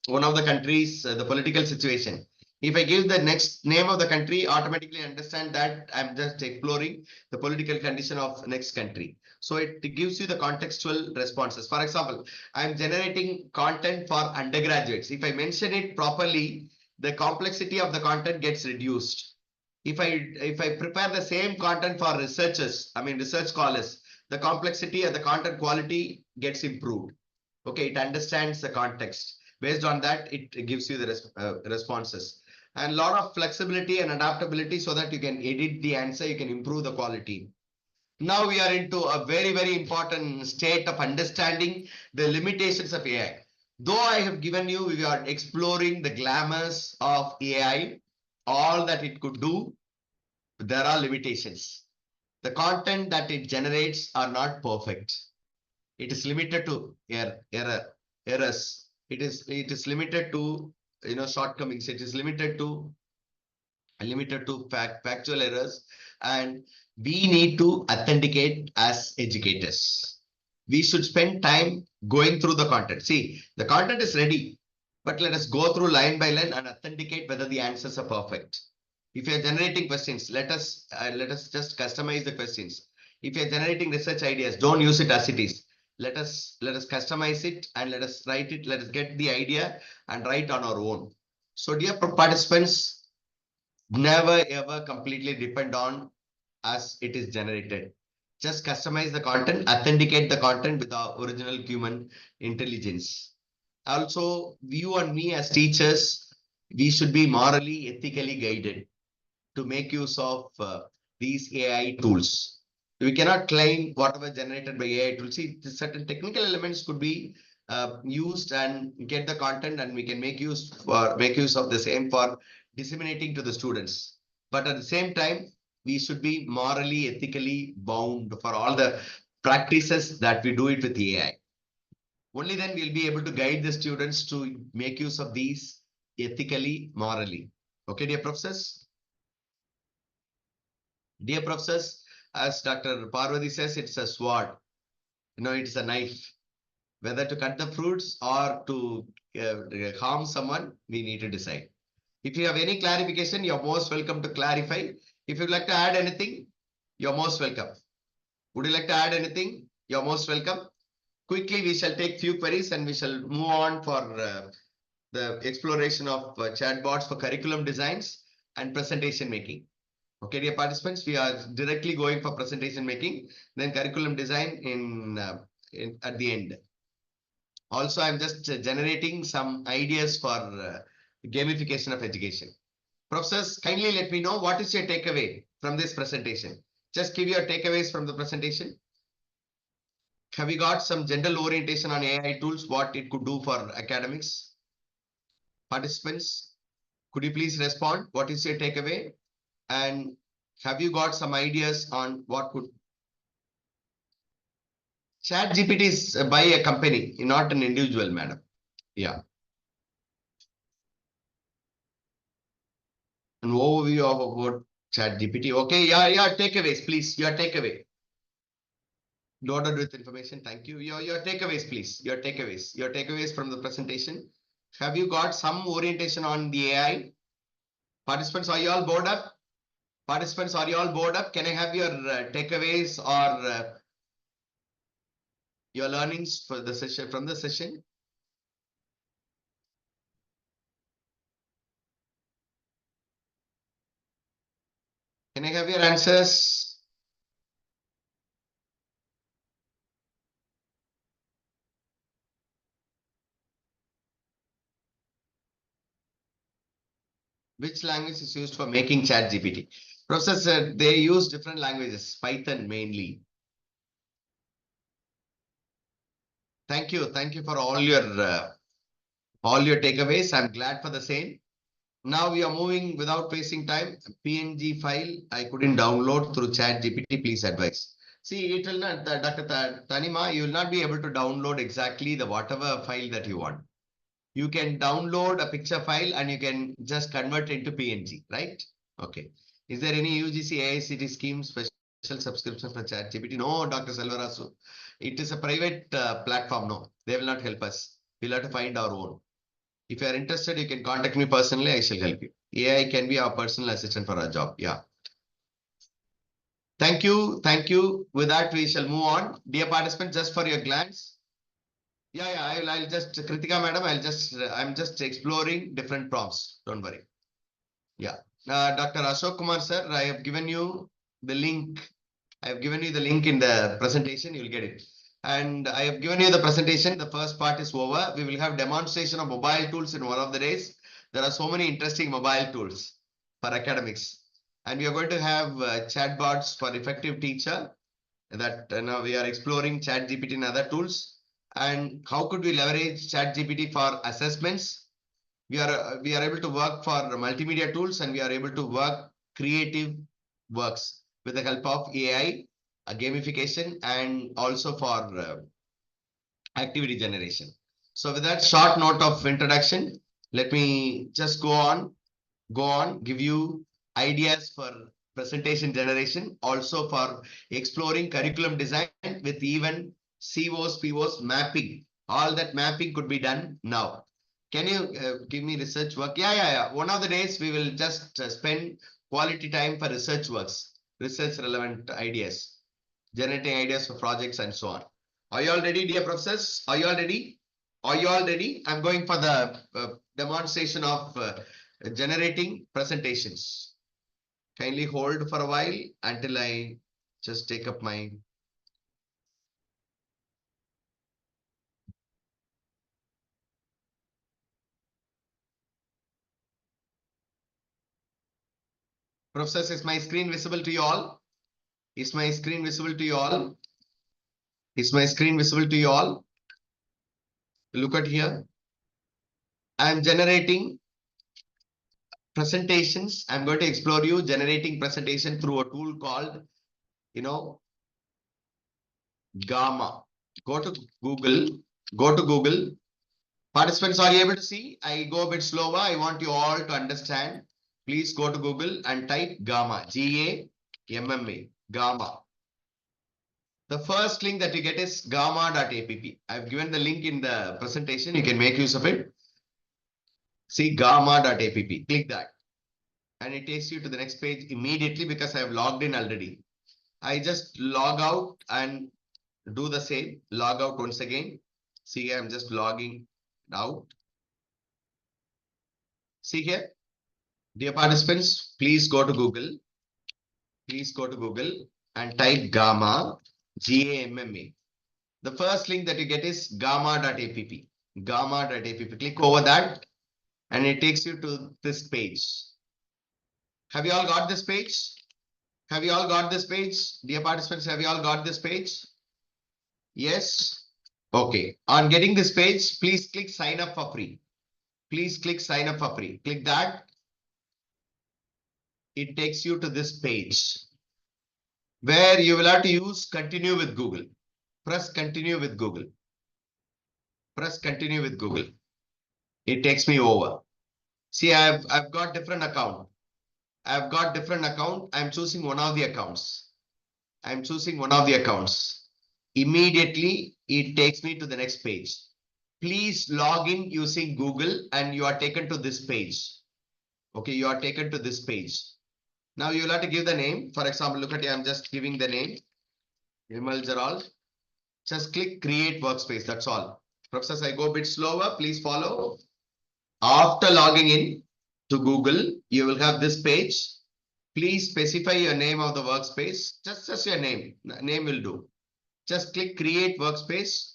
S2: one of the countries, the political situation, if I give the next name of the country, automatically understand that I'm just exploring the political condition of next country. So it gives you the contextual responses. For example, I'm generating content for undergraduates. If I mention it properly, the complexity of the content gets reduced. If I prepare the same content for researchers, research scholars, the complexity and the content quality gets improved. Okay, it understands the context. Based on that, it gives you the responses. And a lot of flexibility and adaptability, so that you can edit the answer, you can improve the quality. Now we are into a very, very important state of understanding the limitations of AI. Though I have given you, we are exploring the glamours of AI, all that it could do, there are limitations. The content that it generates are not perfect. It is limited to errors. It is limited to shortcomings. It is limited to factual errors, and we need to authenticate as educators. we should spend time going through the content. See, the content is ready, but let us go through line by line and authenticate whether the answers are perfect. If you are generating questions, let us just customize the questions. If you are generating research ideas, don't use it as it is. Let us customize it and let us write it. Let us get the idea and write on our own. So, dear participants, never ever completely depend on as it is generated. Just customize the content, authenticate the content with our original human intelligence. Also, you and me as teachers, we should be morally, ethically guided to make use of these AI tools. We cannot claim whatever generated by AI tools. See, certain technical elements could be used and get the content, and we can make use of the same for disseminating to the students. But at the same time, we should be morally, ethically bound for all the practices that we do it with AI. Only then we'll be able to guide the students to make use of these ethically, morally. Okay, dear professors? Dear professors, as Dr. Parvati says, it's a sword. It's a knife. Whether to cut the fruits or to harm someone, we need to decide. If you have any clarification, you're most welcome to clarify. If you'd like to add anything, you're most welcome. Would you like to add anything? You're most welcome. Quickly, we shall take few queries and we shall move on for the exploration of chatbots for curriculum designs and presentation making. Okay, dear participants, we are directly going for presentation making, then curriculum design at the end. Also, I'm just generating some ideas for gamification of education. Professors, kindly let me know what is your takeaway from this presentation. Just give your takeaways from the presentation. Have you got some general orientation on AI tools, what it could do for academics? Participants, could you please respond? What is your takeaway? And have you got some ideas on what could ChatGPT is by a company, not an individual, madam. Yeah. An overview of about ChatGPT. Okay, yeah, takeaways, please. Your takeaway. Loaded with information. Thank you. Your takeaways, please. Your takeaways from the presentation. Have you got some orientation on the AI? Participants, are you all bored up? Participants, are you all bored up? Can I have your takeaways or your learnings for the session from the session? Can I have your answers? Which language is used for making ChatGPT? Professor, they use different languages, Python mainly. Thank you for all your takeaways. I'm glad for the same. Now we are moving without wasting time. PNG file I couldn't download through ChatGPT. Please advise. See, it will not, Dr. Tanima, you will not be able to download exactly the whatever file that you want. You can download a picture file and you can just convert it into PNG, right? Okay. Is there any UGC AICT scheme special subscription for ChatGPT? No, Dr. Selvarasu. It is a private platform. No, they will not help us. We'll have to find our own. If you are interested, you can contact me personally. I shall help you. AI can be our personal assistant for our job. Yeah. Thank you. With that, we shall move on. Dear participants, just for your glance. Yeah. I'll just, Kritika madam, I'm just exploring different prompts. Don't worry. Yeah. Dr. Ashok Kumar sir, I have given you the link. I have given you the link in the presentation. You'll get it. And I have given you the presentation. The first part is over. We will have demonstration of mobile tools in one of the days. There are so many interesting mobile tools for academics. And we are going to have chatbots for effective teacher that now we are exploring ChatGPT and other tools. And how could we leverage ChatGPT for assessments? We are able to work for multimedia tools and we are able to work creative works with the help of AI, gamification, and also for activity generation. So with that short note of introduction, let me just go on, give you ideas for presentation generation, also for exploring curriculum design with even COs, POs, mapping. All that mapping could be done now. Can you give me research work? Yeah. One of the days we will just spend quality time for research works, research relevant ideas, generating ideas for projects and so on. Are you all ready, dear professors? Are you all ready? Are you all ready? I'm going for the demonstration of generating presentations. Kindly hold for a while until I just take up my. Professors, is my screen visible to you all? Is my screen visible to you all? Is my screen visible to you all? Look at here. I'm generating presentations. I'm going to explore you generating presentation through a tool called, Gamma. Go to Google. Go to Google. Participants, are you able to see? I go a bit slower. I want you all to understand. Please go to Google and type Gamma. Gamma. Gamma. The first link that you get is gamma.app. I've given the link in the presentation. You can make use of it. See gamma.app. Click that. And it takes you to the next page immediately because I have logged in already. I just log out and do the same. Log out once again. See, I'm just logging out. See here. Dear participants, please go to Google. Please go to Google and type Gamma, Gamma. The first link that you get is gamma.app. Gamma.app. Click over that and it takes you to this page. Have you all got this page? Have you all got this page? Dear participants, have you all got this page? Yes. Okay. On getting this page, please click sign up for free. Please click sign up for free. Click that. It takes you to this page where you will have to use continue with Google. Press continue with Google. Press continue with Google. It takes me over. See, I've got different account. I've got different account. I'm choosing one of the accounts. I'm choosing one of the accounts. Immediately, it takes me to the next page. Please log in using Google and you are taken to this page. Okay, you are taken to this page. Now you will have to give the name. For example, look at here, I'm just giving the name. Vimal Jaral. Just click create workspace. That's all. Professors, I go a bit slower. Please follow. After logging in to Google, you will have this page. Please specify your name of the workspace. Just your name. Name will do. Just click create workspace.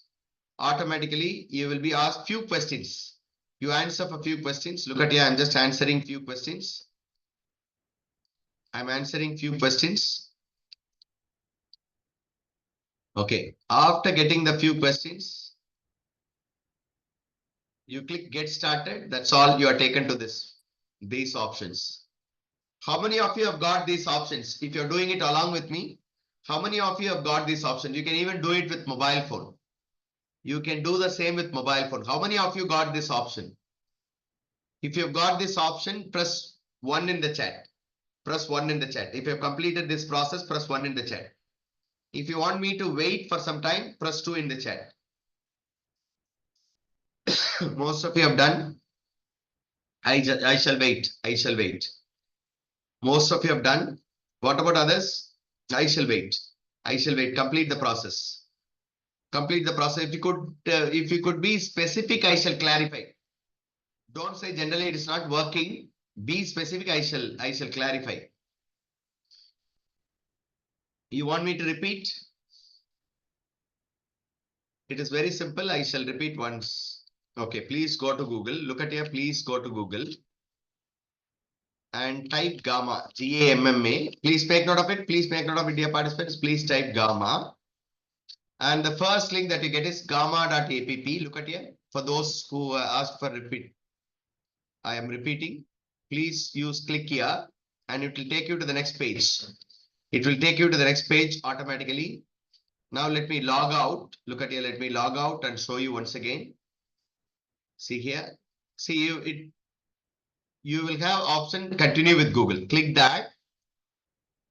S2: Automatically, you will be asked few questions. You answer for few questions. Look at here. I'm just answering few questions. I'm answering few questions. Okay. After getting the few questions, you click get started. That's all. You are taken to these options. How many of you have got these options? If you're doing it along with me, how many of you have got these options? You can even do it with mobile phone. You can do the same with mobile phone. How many of you got this option? If you've got this option, press 1 in the chat. Press 1 in the chat. If you've completed this process, press 1 in the chat. If you want me to wait for some time, press 2 in the chat. Most of you have done. I shall wait. I shall wait. Most of you have done. What about others? I shall wait. I shall wait. Complete the process. Complete the process. If you could be specific, I shall clarify. Don't say generally it is not working. Be specific. I shall clarify. You want me to repeat? It is very simple. I shall repeat once. Okay, please go to Google. Look at here. Please go to Google and type Gamma, Gamma. Please make note of it. Please make note of it, dear participants. Please type Gamma. And the first link that you get is gamma.app. Look at here. For those who asked for repeat, I am repeating. Please use click here and it will take you to the next page. It will take you to the next page automatically. Now let me log out. Look at here. Let me log out and show you once again. See here. See you will have option continue with Google. Click that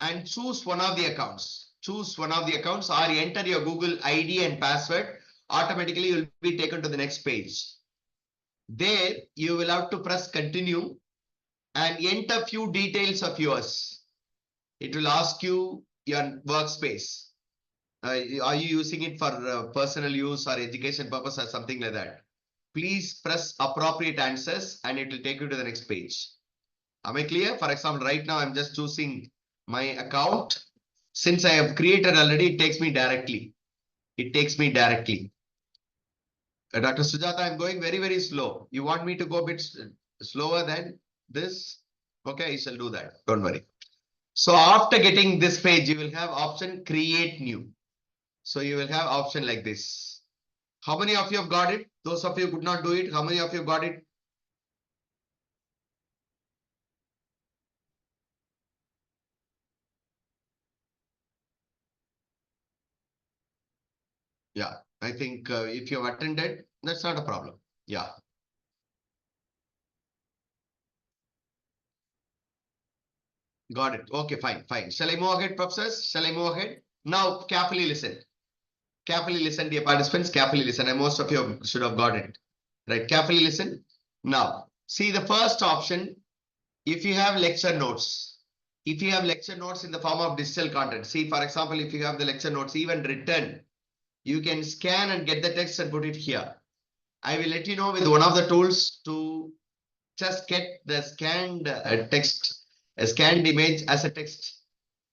S2: and choose one of the accounts. choose one of the accounts or enter your Google ID and password. Automatically, you will be taken to the next page. There, you will have to press continue and enter few details of yours. It will ask you your workspace. Are you using it for personal use or education purpose or something like that? Please press appropriate answers and it will take you to the next page. Am I clear? For example, right now I'm just choosing my account. Since I have created already, it takes me directly. It takes me directly. Dr. Sujata, I'm going very, very slow. You want me to go a bit slower than this? Okay, I shall do that. Don't worry. So after getting this page, you will have option create new. So you will have option like this. How many of you have got it? Those of you who could not do it, how many of you got it? Yeah, I think if you have attended, that's not a problem. Yeah. Got it. Okay, fine, fine. Shall I move ahead, professors? Shall I move ahead? Now, carefully listen. Carefully listen, dear participants. Carefully listen. And most of you should have got it. Right. Carefully listen. Now, see the first option. If you have lecture notes, if you have lecture notes in the form of digital content, see, for example, if you have the lecture notes even written, you can scan and get the text and put it here. I will let you know with one of the tools to just get the scanned text, a scanned image as a text.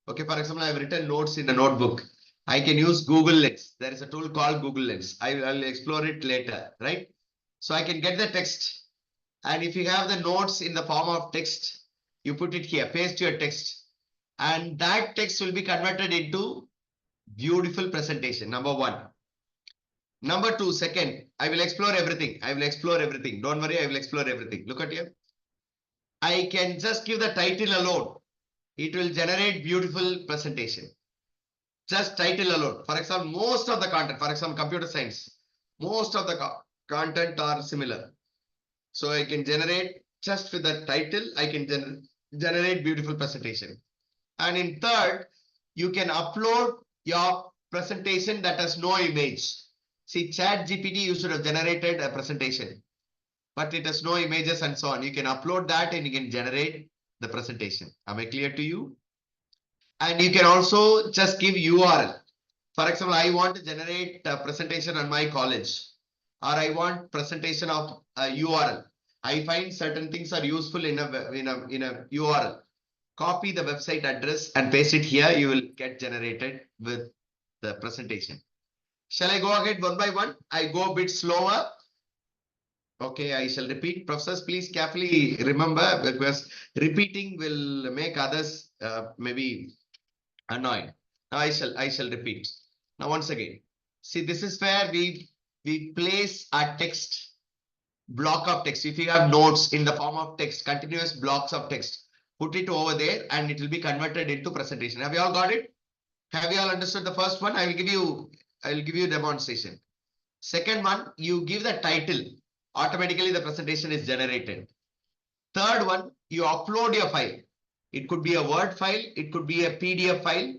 S2: Okay, for example, I have written notes in a notebook. I can use Google Lens. There is a tool called Google Lens. I will explore it later, right? So I can get the text. And if you have the notes in the form of text, you put it here, paste your text. And that text will be converted into beautiful presentation, number one. Number two, second, I will explore everything. I will explore everything. Don't worry, I will explore everything. Look at here. I can just give the title alone. It will generate beautiful presentation. Just title alone. For example, most of the content, for example, computer science, most of the content are similar. So I can generate just with the title, I can generate beautiful presentation. And in third, you can upload your presentation that has no image. See, ChatGPT, you should have generated a presentation, but it has no images and so on. You can upload that and you can generate the presentation. Am I clear to you? And you can also just give URL. For example, I want to generate a presentation on my college, or I want presentation of a URL. I find certain things are useful in a URL. Copy the website address and paste it here. You will get generated with the presentation. Shall I go ahead one by one? I go a bit slower. Okay, I shall repeat. Professors, please carefully remember, because repeating will make others maybe annoyed. Now I shall repeat. Now once again, see, this is where we place a text, block of text. If you have notes in the form of text, continuous blocks of text, put it over there and it will be converted into presentation. Have you all got it? Have you all understood the first one? I will give you a demonstration. Second one, you give the title. Automatically the presentation is generated. Third one, you upload your file. It could be a Word file, it could be a PDF file,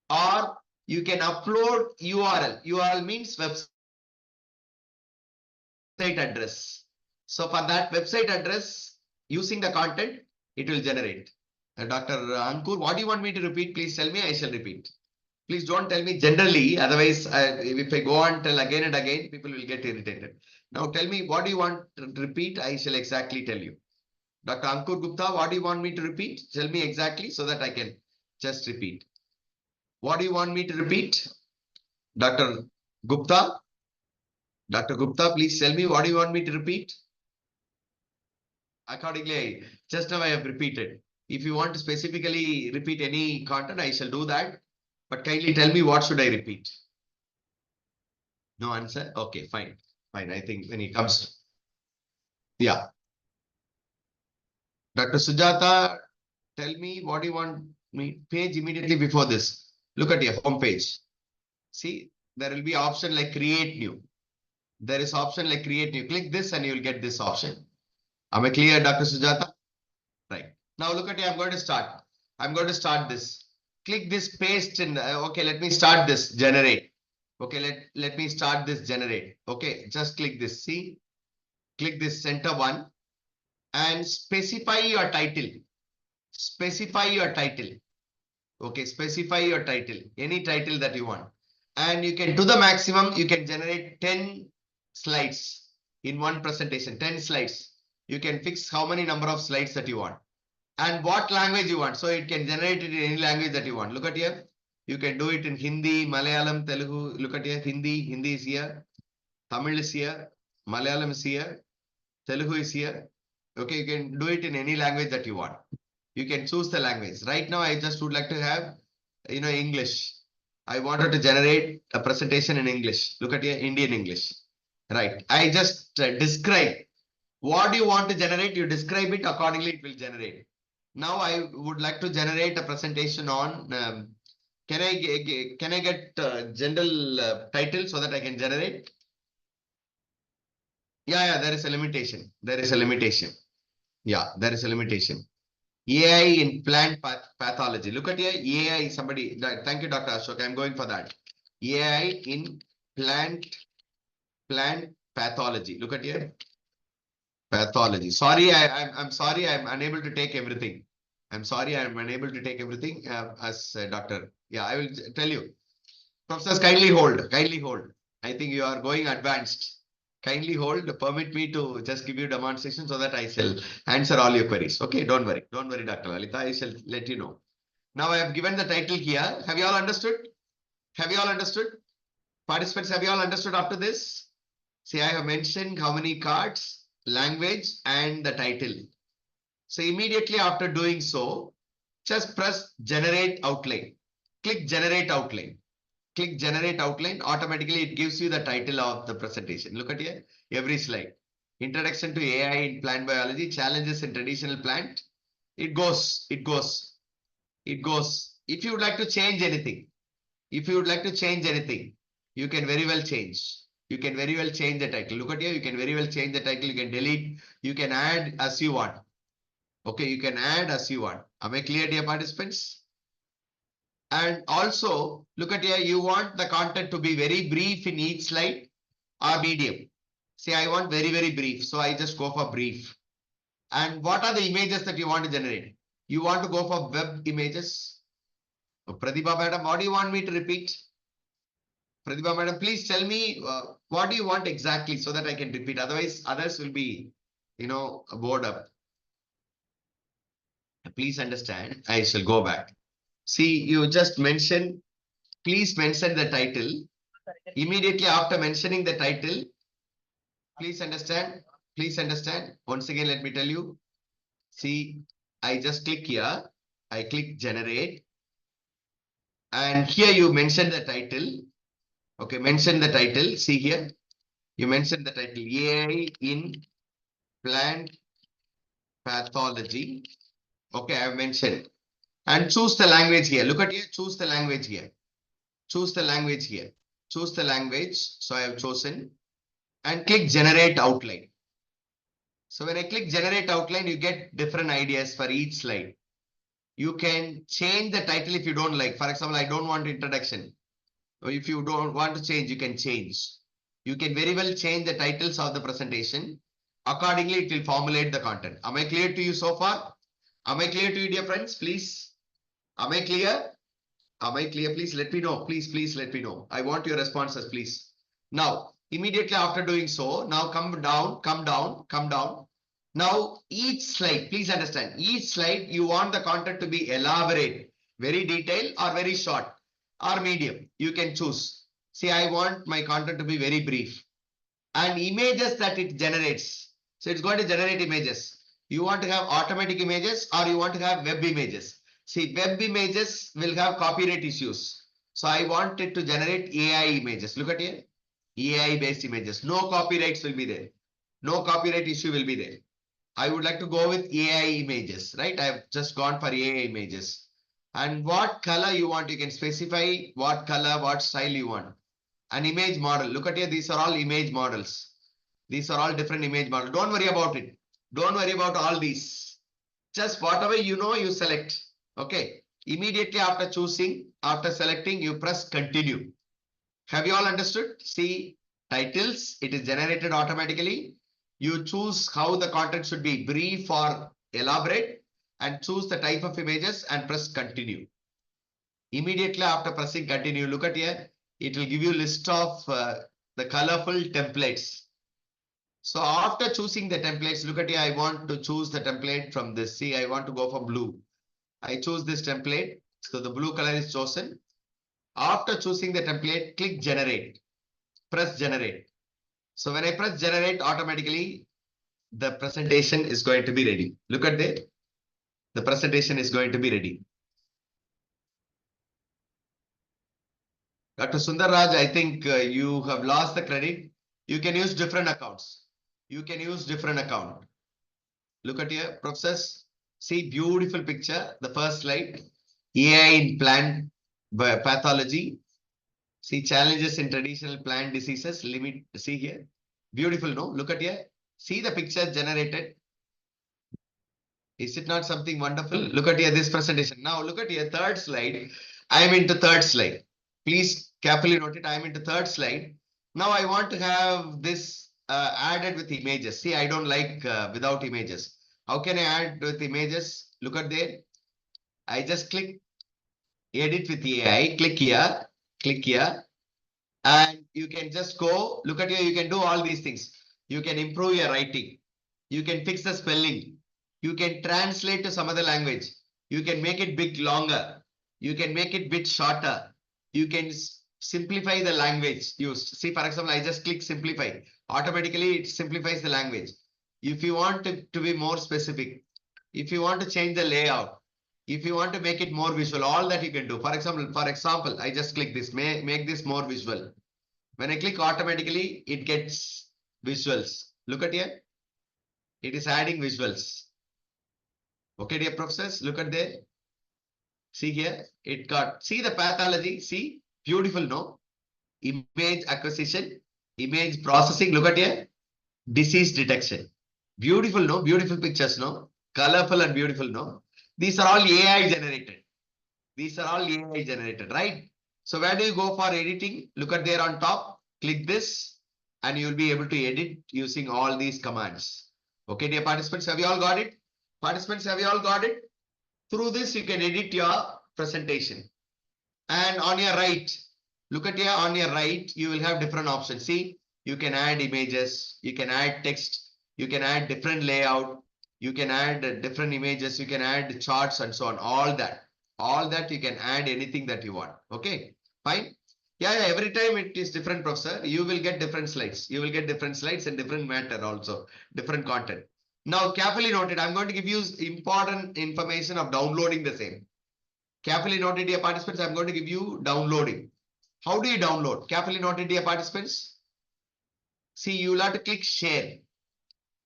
S2: or you can upload URL. URL means website address. So for that website address, using the content, it will generate. Dr. Ankur, what do you want me to repeat? Please tell me, I shall repeat. Please don't tell me generally, otherwise if I go on tell again and again, people will get irritated. Now tell me, what do you want to repeat? I shall exactly tell you. Dr. Ankur Gupta, what do you want me to repeat? Tell me exactly so that I can just repeat. What do you want me to repeat? Dr. Gupta? Dr. Gupta, please tell me, what do you want me to repeat? Accordingly, just now I have repeated. If you want to specifically repeat any content, I shall do that. But kindly tell me, what should I repeat? No answer? Okay, fine. Fine. I think when it comes to... Yeah. Dr. Sujata, tell me, what do you want me page immediately before this? Look at your home page. See, there will be option like create new. There is option like create new. Click this and you will get this option. Am I clear, Dr. Sujata? Right. Now look at it. I'm going to start. I'm going to start this. click this paste in. Okay, let me start this generate. Okay, let me start this generate. Okay, just click this. See, click this center one and specify your title. Specify your title. Okay, specify your title, any title that you want. And you can, to the maximum, you can generate 10 slides in one presentation, 10 slides. You can fix how many number of slides that you want and what language you want. So it can generate it in any language that you want. Look at here. You can do it in Hindi, Malayalam, Telugu. Look at here. Hindi is here. Tamil is here. Malayalam is here. Telugu is here. Okay, you can do it in any language that you want. You can choose the language. Right now, I just would like to have, English. I wanted to generate a presentation in English. Look at here, Indian English. Right. I just describe. What do you want to generate? You describe it accordingly, it will generate. Now I would like to generate a presentation on, can I get general title so that I can generate? Yeah, there is a limitation. There is a limitation. Yeah, there is a limitation. AI in plant pathology. Look at here, AI, somebody, thank you, Dr. Ashok. I'm going for that. AI in plant pathology. Look at here. Pathology. Sorry, I'm sorry, I'm unable to take everything. I'm sorry, I'm unable to take everything as a doctor. Yeah, I will tell you. Professors, kindly hold, kindly hold. I think you are going advanced. Kindly hold, permit me to just give you demonstration so that I shall answer all your queries. Okay, don't worry, Dr. Lalita, I shall let you know. Now I have given the title here. Have you all understood? Have you all understood? Participants, have you all understood after this? See, I have mentioned how many cards, language, and the title. So immediately after doing so, just press generate outline. Click generate outline. Click generate outline. Automatically it gives you the title of the presentation. Look at here, every slide. Introduction to AI in plant biology, challenges in traditional plant. It goes. If you would like to change anything, you can very well change. You can very well change the title. Look at here, you can very well change the title. You can delete, you can add as you want. Okay, you can add as you want. Am I clear, dear participants? And also, look at here, you want the content to be very brief in each slide or medium. See, I want very, very brief. So I just go for brief. And what are the images that you want to generate? You want to go for web images? Pratibha madam, what do you want me to repeat? Pratibha madam, please tell me what do you want exactly so that I can repeat. Otherwise, others will be, bored up. Please understand. I shall go back. See, you just mention, please mention the title. Immediately after mentioning the title, please understand. Please understand. Once again, let me tell you. See, I just click here. I click generate. And here you mention the title. Okay, mention the title. See here. You mention the title. AI in plant pathology. Okay, I have mentioned. And choose the language here. Look at here. Choose the language here. Choose the language here. Choose the language. So I have chosen. And click generate outline. So when I click generate outline, you get different ideas for each slide. You can change the title if you don't like. For example, I don't want introduction. Or if you don't want to change, you can change. You can very well change the titles of the presentation. Accordingly, it will formulate the content. Am I clear to you so far? Am I clear to you, dear friends? Please. Am I clear? Am I clear? Please let me know. Please let me know. I want your responses, please. Now, immediately after doing so, now come down. Now, each slide, please understand, each slide, you want the content to be elaborate, very detailed or very short or medium. You can choose. See, I want my content to be very brief. And images that it generates. So it's going to generate images. You want to have automatic images or you want to have web images. See, web images will have copyright issues. So I want it to generate AI images. Look at here. AI based images. No copyrights will be there. No copyright issue will be there. I would like to go with AI images, right? I've just gone for AI images. And what color you want, you can specify what color, what style you want. An image model. Look at here. These are all image models. These are all different image models. Don't worry about it. Don't worry about all these. Just whatever you know, you select. Okay. Immediately after choosing, after selecting, you press continue. Have you all understood? See, titles, it is generated automatically. You choose how the content should be, brief or elaborate, and choose the type of images and press continue. Immediately after pressing continue, look at here, it will give you a list of the colorful templates. So after choosing the templates, look at here, I want to choose the template from this. See, I want to go for blue. I choose this template. So the blue color is chosen. After choosing the template, click generate. Press generate. So when I press generate, automatically the presentation is going to be ready. Look at there. The presentation is going to be ready. Dr. Sundar Raj, I think you have lost the credit. You can use different accounts. You can use different account. Look at here, process. See, beautiful picture. The first slide. AI in plant pathology. See, challenges in traditional plant diseases. Limit. See here. Beautiful, no? Look at here. See the picture generated. Is it not something wonderful? Look at here, this presentation. Now look at here, third slide. I am into third slide. Please carefully note it. I am into third slide. Now I want to have this added with images. See, I don't like without images. How can I add with images? Look at there. I just click edit with AI. Click here, and you can just go. Look at here. You can do all these things. You can improve your writing. You can fix the spelling. You can translate to some other language. You can make it bit longer. You can make it bit shorter. You can simplify the language used. See, for example, I just click simplify. Automatically, it simplifies the language. If you want to be more specific, if you want to change the layout, if you want to make it more visual, all that you can do. For example, I just click this, make this more visual. When I click automatically, it gets visuals. Look at here. It is adding visuals. Okay, dear professors, look at there. See here, it got, see the pathology, see, beautiful, no? Image acquisition, image processing, look at here, disease detection. Beautiful, no? Beautiful pictures, no? Colorful and beautiful, no? These are all AI generated. These are all AI generated, right? So where do you go for editing? Look at there on top, click this, and you'll be able to edit using all these commands. Okay, dear participants, have you all got it? Participants, have you all got it? Through this, you can edit your presentation. And on your right, look at here, on your right, you will have different options. See, you can add images, you can add text, you can add different layout, you can add different images, you can add charts and so on. All that you can add anything that you want. Okay, fine. Yeah, every time it is different, professor. You will get different slides. You will get different slides and different matter also, different content. Now, carefully noted, I'm going to give you important information of downloading the same. Carefully noted, dear participants, I'm going to give you downloading. How do you download? Carefully noted, dear participants. See, you will have to click share.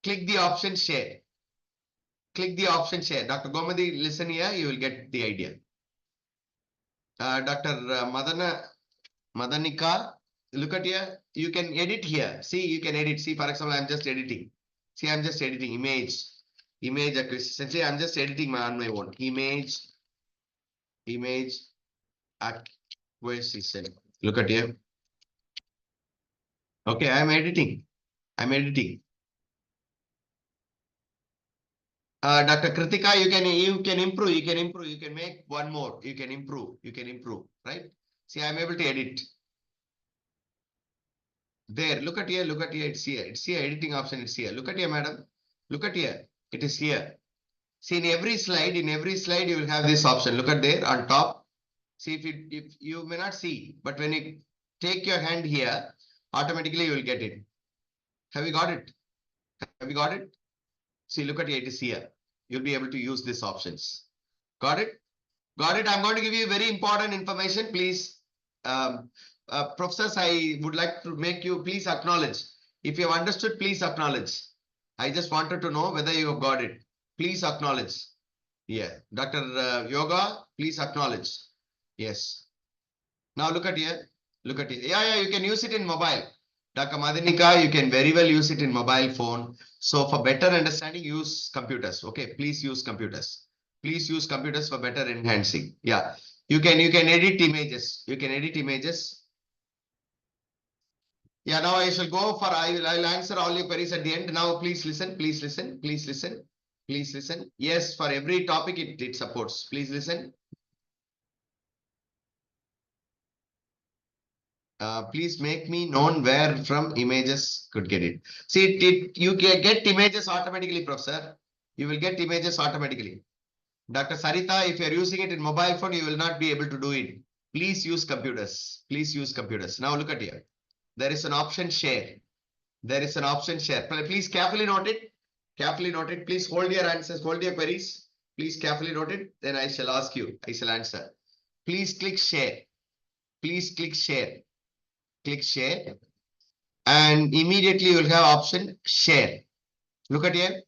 S2: Click the option share. Click the option share. Dr. Gomadi, listen here, you will get the idea. Dr. Madanika, look at here. You can edit here. See, you can edit. See, for example, I'm just editing. See, I'm just editing image acquisition. See, I'm just editing on my own. Image acquisition. Look at here. Okay, I'm editing. Dr. Kritika, you can improve. You can make one more. You can improve. Right? See, I'm able to edit. There, look at here. It's here. Editing option. It's here. Look at here, madam. Look at here. It is here. See, in every slide, you will have this option. Look at there on top. See, if you may not see, but when you take your hand here, automatically you will get it. Have you got it? See, look at here. It is here. You'll be able to use these options. Got it? I'm going to give you very important information. Please, professors, I would like to make you please acknowledge. If you have understood, please acknowledge. I just wanted to know whether you have got it. Please acknowledge. Yeah. Dr. Yoga, please acknowledge. Yes. Now look at here. Yeah, you can use it in mobile. Dr. Madanika, you can very well use it in mobile phone. So for better understanding, use computers. Okay, please use computers. Please use computers for better enhancing. Yeah, you can edit images. You can edit images. Yeah, now I shall go for I'll answer all your queries at the end. Now please listen, please listen, please listen, please listen. Yes, for every topic it supports. Please listen. Please make me known where from images could get it. See, you can get images automatically, Professor. You will get images automatically. Dr. Sarita, if you are using it in mobile phone, you will not be able to do it. Please use computers. Please use computers. Now look at here. There is an option share. There is an option share. Please carefully note it. Carefully note it. Please hold your answers, hold your queries. Please carefully note it. Then I shall ask you. I shall answer. Please click share. Please click share. Click share. And immediately you will have option share. Look at here.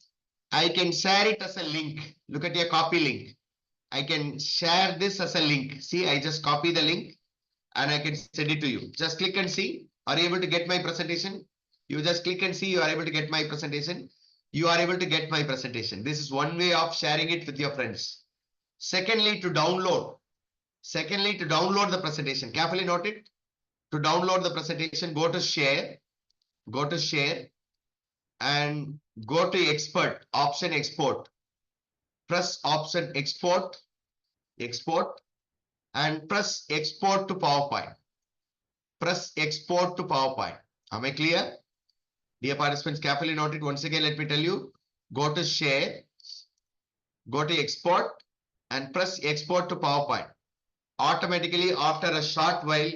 S2: I can share it as a link. Look at your copy link. I can share this as a link. See, I just copy the link and I can send it to you. Just click and see. Are you able to get my presentation? You just click and see. You are able to get my presentation. You are able to get my presentation. This is one way of sharing it with your friends. Secondly, to download. Secondly, to download the presentation. Carefully note it. To download the presentation, go to share. Go to share and go to export. Option export. Press option export. Export. And press export to PowerPoint. Press export to PowerPoint. Am I clear? Dear participants, carefully note it. Once again, let me tell you, go to share, go to export and press export to PowerPoint. Automatically, after a short while,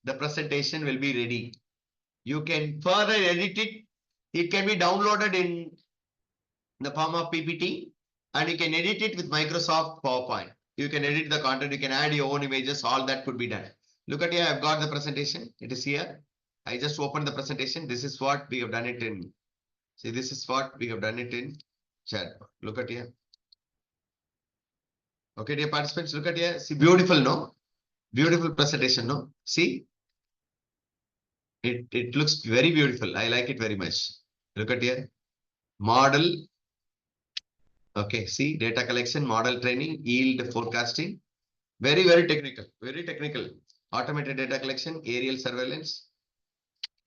S2: the presentation will be ready. You can further edit it. It can be downloaded in the form of PPT and you can edit it with Microsoft PowerPoint. You can edit the content, you can add your own images, all that could be done. Look at here, I've got the presentation. It is here. I just opened the presentation. This is what we have done it in. See, this is what we have done it in chat. Look at here. Okay, dear participants, look at here. See, beautiful, no? Beautiful presentation, no? See? It looks very beautiful. I like it very much. Look at here. Model. Okay, see, data collection, model training, yield forecasting. Very, very technical. Very technical. Automated data collection, aerial surveillance.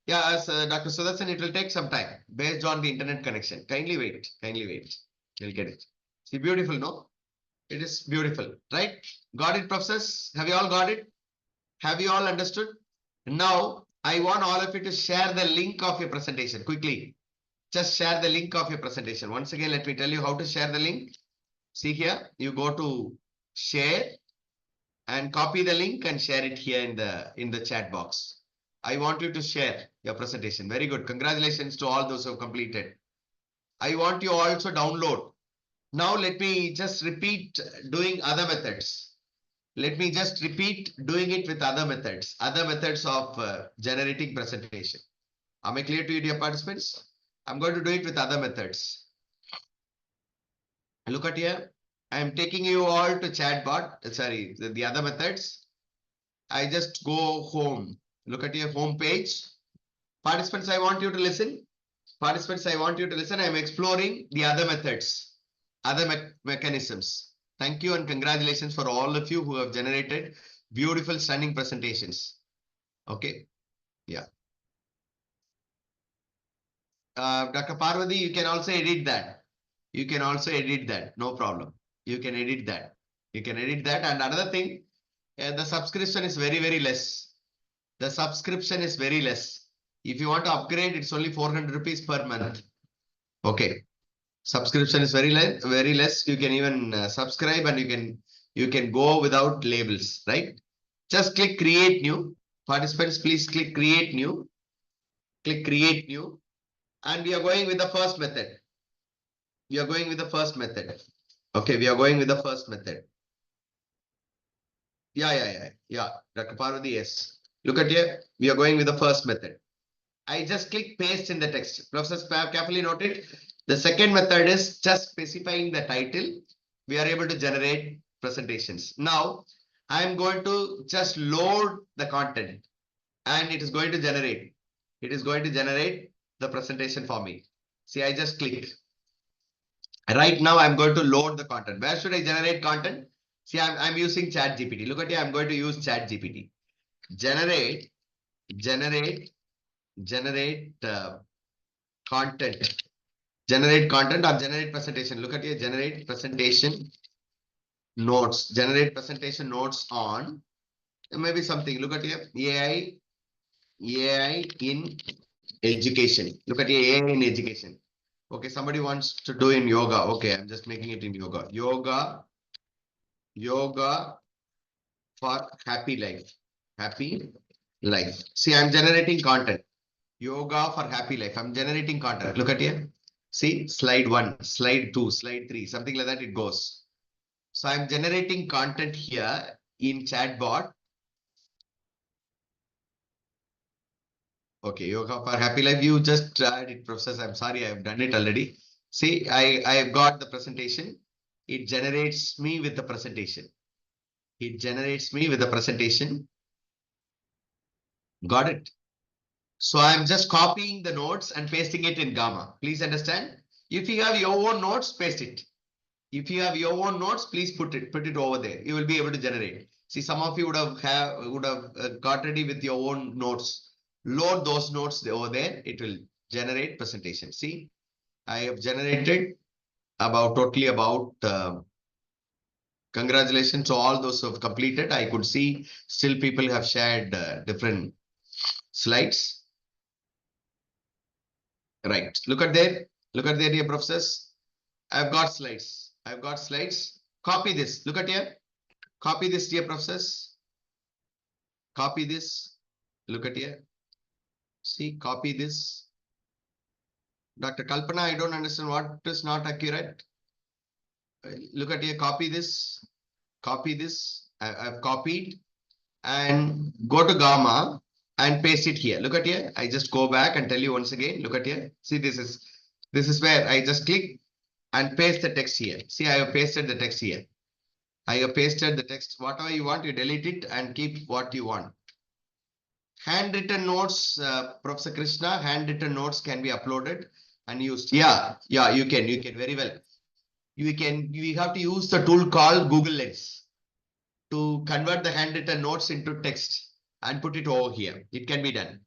S2: Yeah, as Dr. Sudarshan, it will take some time based on the internet connection. Kindly wait. Kindly wait. You'll get it. See, beautiful, no? It is beautiful, right? Got it, professors? Have you all got it? Have you all understood? Now, I want all of you to share the link of your presentation quickly. Just share the link of your presentation. Once again, let me tell you how to share the link. See here, you go to share and copy the link and share it here in the chat box. I want you to share your presentation. Very good. Congratulations to all those who have completed. I want you also download. Now let me just repeat doing other methods. Let me just repeat doing it with other methods of generating presentation. Am I clear to you, dear participants? I'm going to do it with other methods. Look at here. I am taking you all to chatbot. Sorry, the other methods. I just go home. Look at your home page. Participants, I want you to listen. Participants, I want you to listen. I am exploring the other methods, other mechanisms. Thank you and congratulations for all of you who have generated beautiful, stunning presentations. Okay. Yeah. Dr. Parvati, you can also edit that. You can also edit that. No problem. You can edit that. You can edit that. And another thing, the subscription is very, very less. The subscription is very less. If you want to upgrade, it's only 400 rupees per month. Okay. Subscription is very less. Very less. You can even subscribe and you can go without labels, right? Just click create new. Participants, please click create new. Click create new. And we are going with the first method. We are going with the first method. Okay, we are going with the first method. Yeah. Dr. Parvati, yes. Look at here. We are going with the first method. I just click paste in the text. Professors, carefully note it. The second method is just specifying the title. We are able to generate presentations. Now, I am going to just load the content and it is going to generate. It is going to generate the presentation for me. See, I just click. Right now, I'm going to load the content. Where should I generate content? See, I'm using ChatGPT. Look at here, I'm going to use ChatGPT. Generate, generate, generate content. Generate content or generate presentation. Look at here, generate presentation notes. Generate presentation notes on maybe something. Look at here, AI in education. Look at here, AI in education. Okay, somebody wants to do in yoga. Okay, I'm just making it in yoga. Yoga for happy life. Happy life. See, I'm generating content. Yoga for happy life. I'm generating content. Look at here. See, slide 1, slide 2, slide 3, something like that it goes. So I'm generating content here in chatbot. Okay, yoga for happy life. You just tried it, Professor. I'm sorry, I've done it already. See, I've got the presentation. It generates me with the presentation. It generates me with the presentation. Got it? So I'm just copying the notes and pasting it in Gamma. Please understand. If you have your own notes, paste it. If you have your own notes, please put it over there. You will be able to generate. See, some of you would have got ready with your own notes. Load those notes over there. It will generate presentation. See, I have generated totally about. Congratulations to all those who have completed. I could see still people have shared different slides. Right. Look at there. Look at there, dear professors. I've got slides. I've got slides. Copy this. Look at here. Copy this, dear professors. Copy this. Look at here. See, copy this. Dr. Kalpana, I don't understand what is not accurate. Look at here. Copy this. Copy this. I've copied and go to Gamma and paste it here. Look at here. I just go back and tell you once again. Look at here. See, this is where I just click and paste the text here. See, I have pasted the text here. I have pasted the text. Whatever you want, you delete it and keep what you want. Handwritten notes, Professor Krishna, handwritten notes can be uploaded and used. Yeah, you can very well. You have to use the tool called Google Lens to convert the handwritten notes into text and put it over here. It can be done.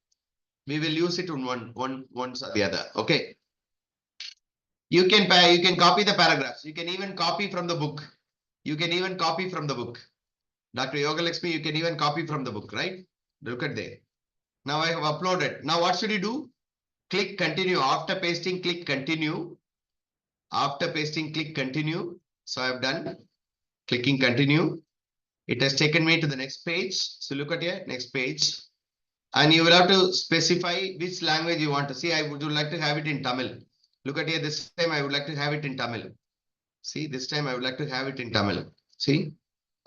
S2: We will use it on once or the other. Okay. You can copy the paragraphs. You can even copy from the book. You can even copy from the book. Dr. Yogalakshmi, you can even copy from the book, right? Look at there. Now I have uploaded. Now what should you do? Click continue. After pasting, click continue. After pasting, click continue. So I have done. Clicking continue. It has taken me to the next page. So look at here, next page. And you will have to specify which language you want to see. I would like to have it in Tamil. Look at here, this time I would like to have it in Tamil. See, this time I would like to have it in Tamil. See,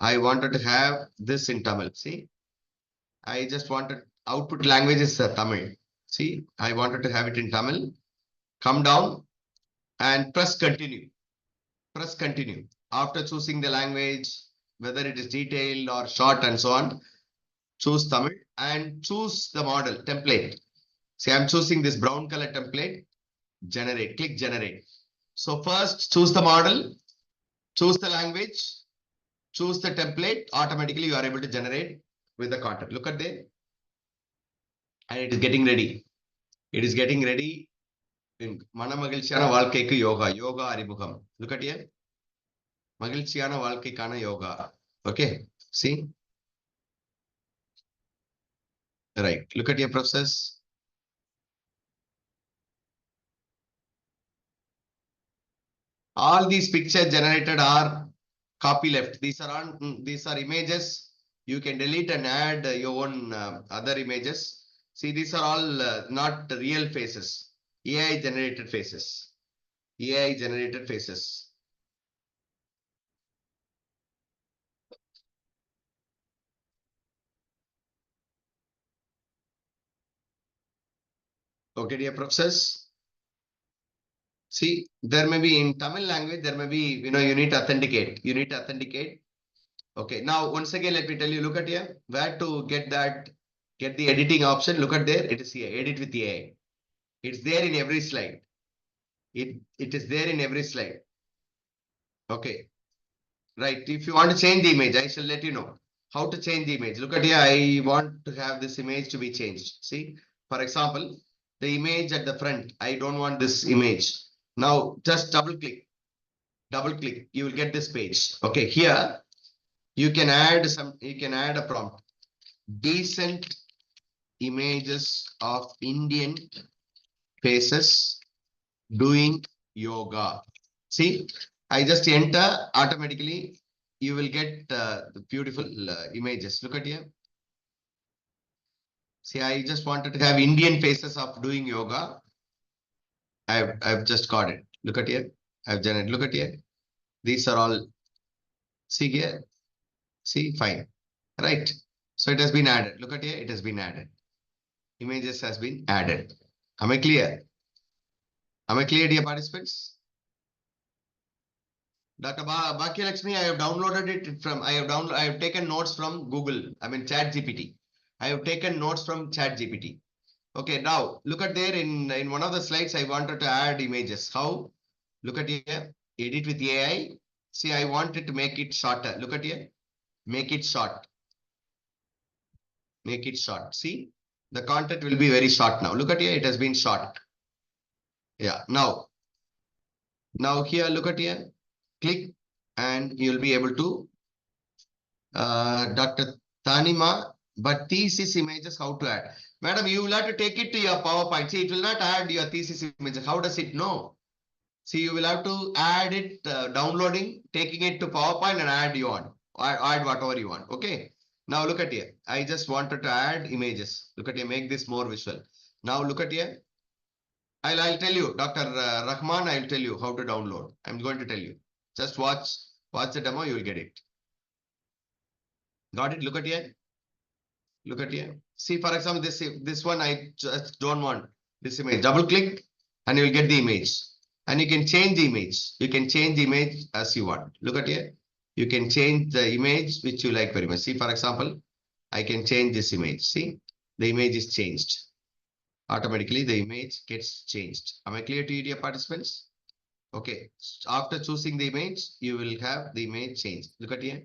S2: I wanted to have this in Tamil. See, I just wanted output language is Tamil. See, I wanted to have it in Tamil. Come down and press continue. Press continue. After choosing the language, whether it is detailed or short and so on, choose Tamil and choose the model template. See, I'm choosing this brown color template. Generate. Click generate. So first choose the model, choose the language, choose the template. Automatically you are able to generate with the content. Look at there. And it is getting ready. It is getting ready. மனமகிழ்ச்சியான வாழ்க்கைக்கு யோகா யோகா அறிமுகம். Look at here. மகிழ்ச்சியான வாழ்க்கைக்கான yoga. Okay. See. Right. Look at your process. All these pictures generated are copy left. These are images. You can delete and add your own other images. See, these are all not real faces. AI generated faces. AI generated faces. Okay, dear professors. See, there may be in Tamil language, there may be, you need to authenticate. You need to authenticate. Okay, now once again, let me tell you, look at here, where to get the editing option. Look at there, it is here, edit with AI. It's there in every slide. It is there in every slide. Okay. Right. If you want to change the image, I shall let you know how to change the image. Look at here. I want to have this image to be changed. See, for example, the image at the front. I don't want this image. Now just double click. Double click. You will get this page. Okay. Here you can add some. You can add a prompt. Decent images of Indian faces doing yoga. See, I just enter automatically. You will get the beautiful images. Look at here. See, I just wanted to have Indian faces of doing yoga. I've just got it. Look at here. I've done it. Look at here. These are all. See here. See, fine. Right. So it has been added. Look at here. It has been added. Images has been added. Am I clear? Am I clear, dear participants? Dr. Bhakya Lakshmi, I have downloaded it from, I have taken notes from Google, I mean ChatGPT. I have taken notes from ChatGPT. Okay, now look at there in one of the slides, I wanted to add images. How? Look at here, edit with AI. See, I wanted to make it shorter. Look at here, make it short. Make it short. See, the content will be very short now. Look at here, it has been short. Yeah, now here, look at here, click and you'll be able to Dr. Tanima, but thesis images, how to add? Madam, you will have to take it to your PowerPoint. See, it will not add your thesis images. How does it know? See, you will have to add it, downloading, taking it to PowerPoint and add you on. Add whatever you want. Okay. Now look at here. I just wanted to add images. Look at here. Make this more visual. Now look at here. I'll tell you, Dr. Rahman, I'll tell you how to download. I'm going to tell you. Just watch the demo. You will get it. Got it? Look at here. Look at here. See, for example, this one I just don't want this image. Double click and you will get the image. And you can change the image. You can change the image as you want. Look at here. You can change the image which you like very much. See, for example, I can change this image. See, the image is changed. Automatically, the image gets changed. Am I clear to you, dear participants? Okay. After choosing the image, you will have the image changed. Look at here.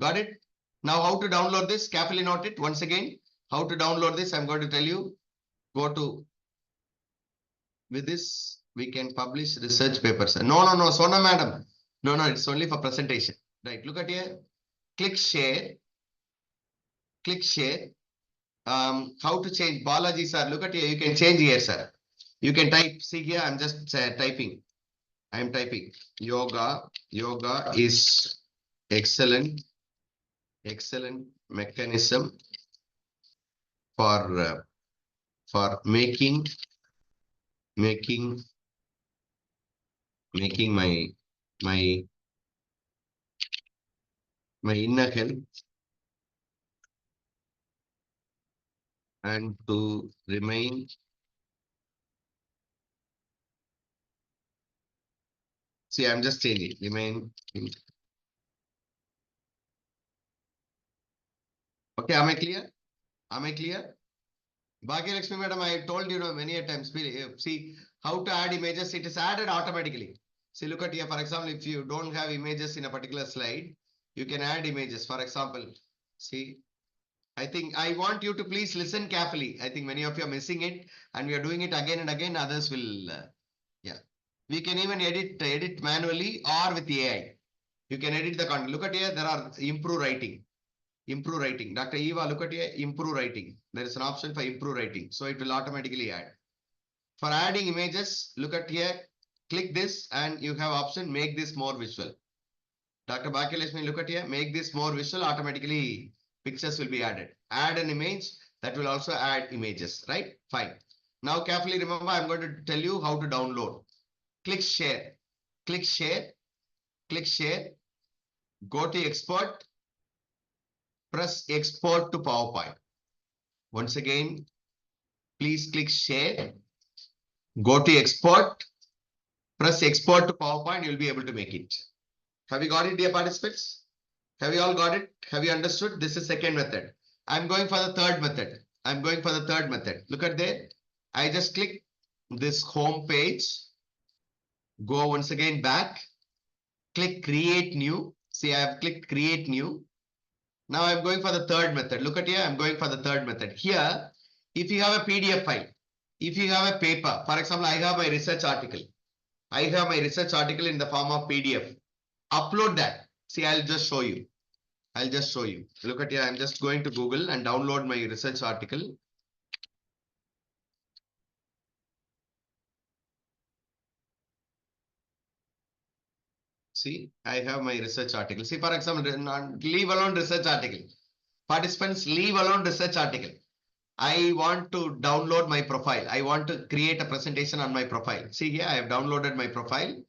S2: Got it? Now, how to download this? Carefully note it once again. How to download this? I'm going to tell you. Go to, with this, we can publish research papers. No, Sona madam. No, it's only for presentation. Right. Look at here. Click share. Click share. How to change? Balaji sir. Look at here. You can change here, sir. You can type. See here. I'm just typing. I'm typing. Yoga is excellent mechanism for making my inner health and to remain see, I'm just changing remain. Okay, am I clear? Am I clear? Bhagya Lakshmi madam, I told you many a times. See how to add images. It is added automatically. See, look at here. For example, if you don't have images in a particular slide, you can add images. For example, see, I think I want you to please listen carefully. I think many of you are missing it, and we are doing it again and again. Others will, yeah. We can even edit manually or with AI. You can edit the content. Look at here. There are improve writing. Improve writing. Dr. Eva, look at here. Improve writing. There is an option for improve writing. So it will automatically add. For adding images, look at here. Click this and you have option make this more visual. Dr. Bhakyalakshmi, look at here. Make this more visual. Automatically pictures will be added. Add an image that will also add images. Right? Fine. Now carefully remember, I'm going to tell you how to download. Click share. Click share. Click share. Go to export. Press export to PowerPoint. Once again, please click share. Go to export. Press export to PowerPoint. You'll be able to make it. Have you got it, dear participants? Have you all got it? Have you understood? This is second method. I'm going for the third method. I'm going for the third method. Look at there. I just click this home page. Go once again back. click create new. See, I have clicked create new. Now I'm going for the third method. Look at here, I'm going for the third method. Here, if you have a PDF file, if you have a paper, for example, I have my research article. I have my research article in the form of PDF. Upload that. See, I'll just show you. I'll just show you. Look at here, I'm just going to Google and download my research article. See, I have my research article. See, for example, leave alone research article. Participants, leave alone research article. I want to download my profile. I want to create a presentation on my profile. See here, I have downloaded my profile.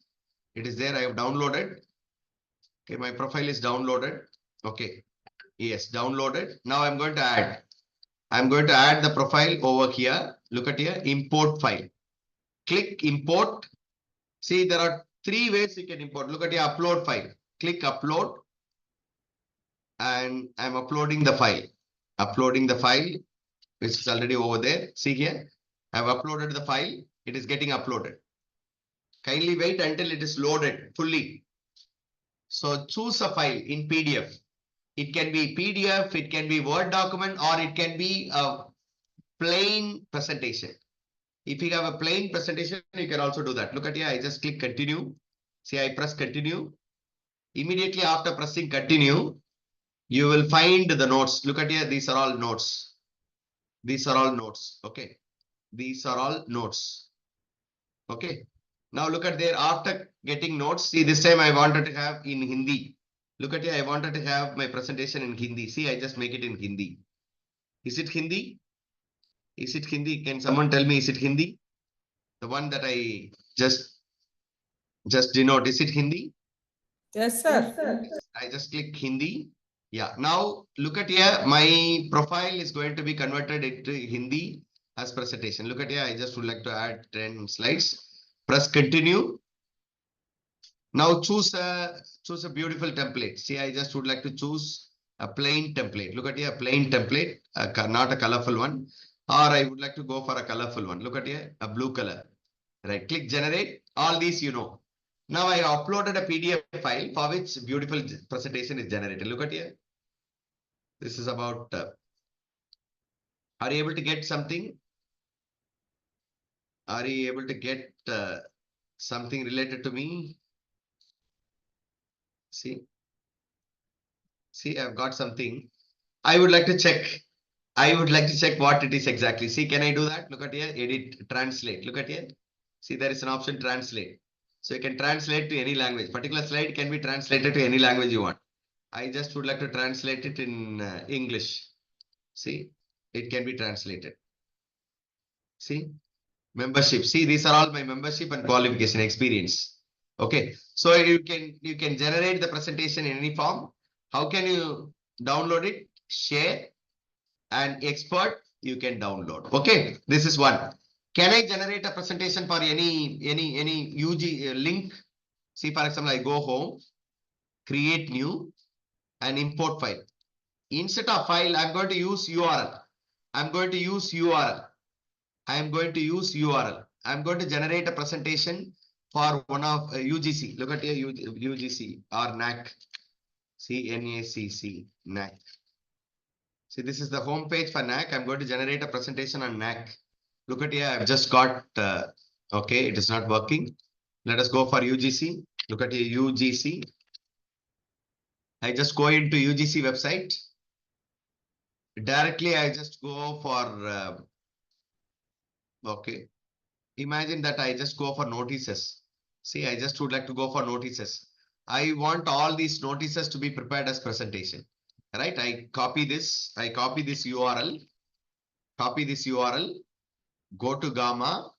S2: It is there. I have downloaded. Okay, my profile is downloaded. Okay. Yes, downloaded. Now I'm going to add. I'm going to add the profile over here. Look at here, import file. Click import. See, there are three ways you can import. Look at your upload file. Click upload. And I'm uploading the file. Uploading the file, which is already over there. See here, I've uploaded the file. It is getting uploaded. Kindly wait until it is loaded fully. So choose a file in PDF. It can be PDF, it can be Word document, or it can be a plain presentation. If you have a plain presentation, you can also do that. Look at here, I just click continue. See, I press continue. Immediately after pressing continue, you will find the notes. Look at here, these are all notes. These are all notes. Okay. These are all notes. Okay. Now look at there. After getting notes, see, this time I wanted to have in Hindi. Look at here. I wanted to have my presentation in Hindi. See, I just make it in Hindi. Is it Hindi? Is it Hindi? Can someone tell me, is it Hindi? The one that I just denote, is it Hindi?
S1: Yes, sir.
S2: I just click Hindi. Yeah. Now look at here. My profile is going to be converted into Hindi as presentation. Look at here. I just would like to add 10 slides. Press continue. Now choose a beautiful template. See, I just would like to choose a plain template. Look at here, plain template, not a colorful one. Or I would like to go for a colorful one. Look at here, a blue color. Right, click generate. All these you know. Now I uploaded a PDF file for which beautiful presentation is generated. Look at here. This is about, are you able to get something? Are you able to get something related to me? See, I've got something. I would like to check. I would like to check what it is exactly. See, can I do that? Look at here, edit, translate. Look at here. See, there is an option translate. So you can translate to any language. Particular slide can be translated to any language you want. I just would like to translate it in English. See, it can be translated. See, membership. See, these are all my membership and qualification experience. Okay, so you can generate the presentation in any form. How can you download it? Share and expert you can download. Okay, this is one. Can I generate a presentation for any UG link? See, for example, I go home, create new and import file. Instead of file, I'm going to use URL. I'm going to use URL. I'm going to use URL. I'm going to generate a presentation for one of UGC. Look at here, UGC or NAC. See, NACC, NAC. See, this is the home page for NAC. I'm going to generate a presentation on NAC. Look at here, I've just got, okay, it is not working. Let us go for UGC. Look at here, UGC. I just go into UGC website. Directly, I just go for, okay. Imagine that I just go for notices. See, I just would like to go for notices. I want all these notices to be prepared as presentation. Right? I copy this URL. Copy this URL. Go to Gamma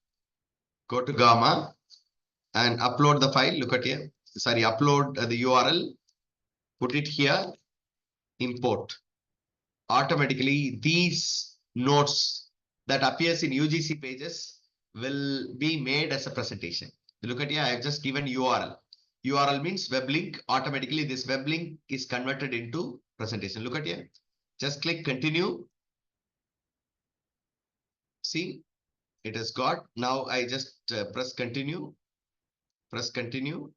S2: and upload the file. Look at here. Sorry, upload the URL. Put it here. Import. Automatically, these notes that appears in UGC pages will be made as a presentation. Look at here. I have just given URL. URL means web link. Automatically, this web link is converted into presentation. Look at here. Just click continue. See, it has got. Now I just press continue. Press continue.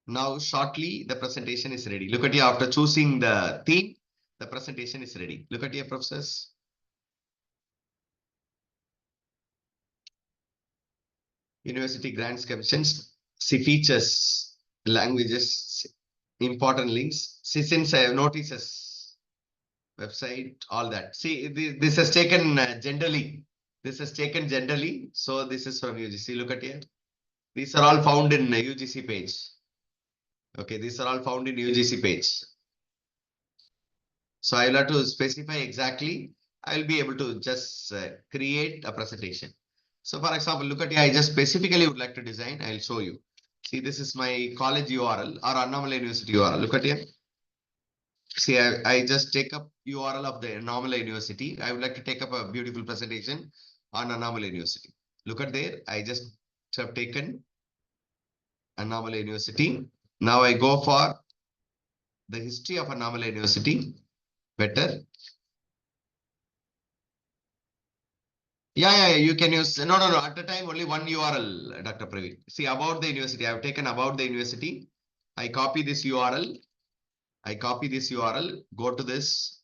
S2: Now, shortly, the presentation is ready. Look at here, after choosing the theme, the presentation is ready. Look at here, professors. University grants commissions. See features, languages, important links. See, since I have notices, website, all that. See, this has taken generally. This has taken generally. So this is from UGC. Look at here. These are all found in UGC page. Okay, these are all found in UGC page. So I will have to specify exactly. I will be able to just create a presentation. So for example, look at here. I just specifically would like to design. I'll show you. See, this is my college URL or Annamalai University URL. Look at here. See, I just take up URL of the Annamalai University. I would like to take up a beautiful presentation on Annamalai University. Look at there. I just have taken Annamalai University. Now I go for the history of Annamalai University. Better. Yeah, you can use. No. At the time, only one URL, Dr. Praveen. See, about the university. I have taken about the university. I copy this URL. Go to this,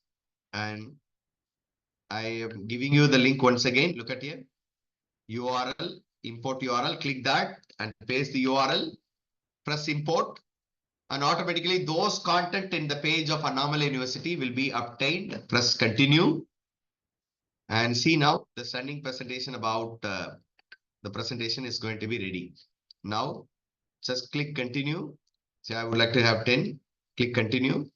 S2: and I am giving you the link once again. Look at here. URL, import URL. Click that and paste the URL. Press import. And automatically those content in the page of Annamalai University will be obtained. Press continue. And see now the stunning presentation about the presentation is going to be ready. Now just click continue. Say I would like to have 10. Click continue.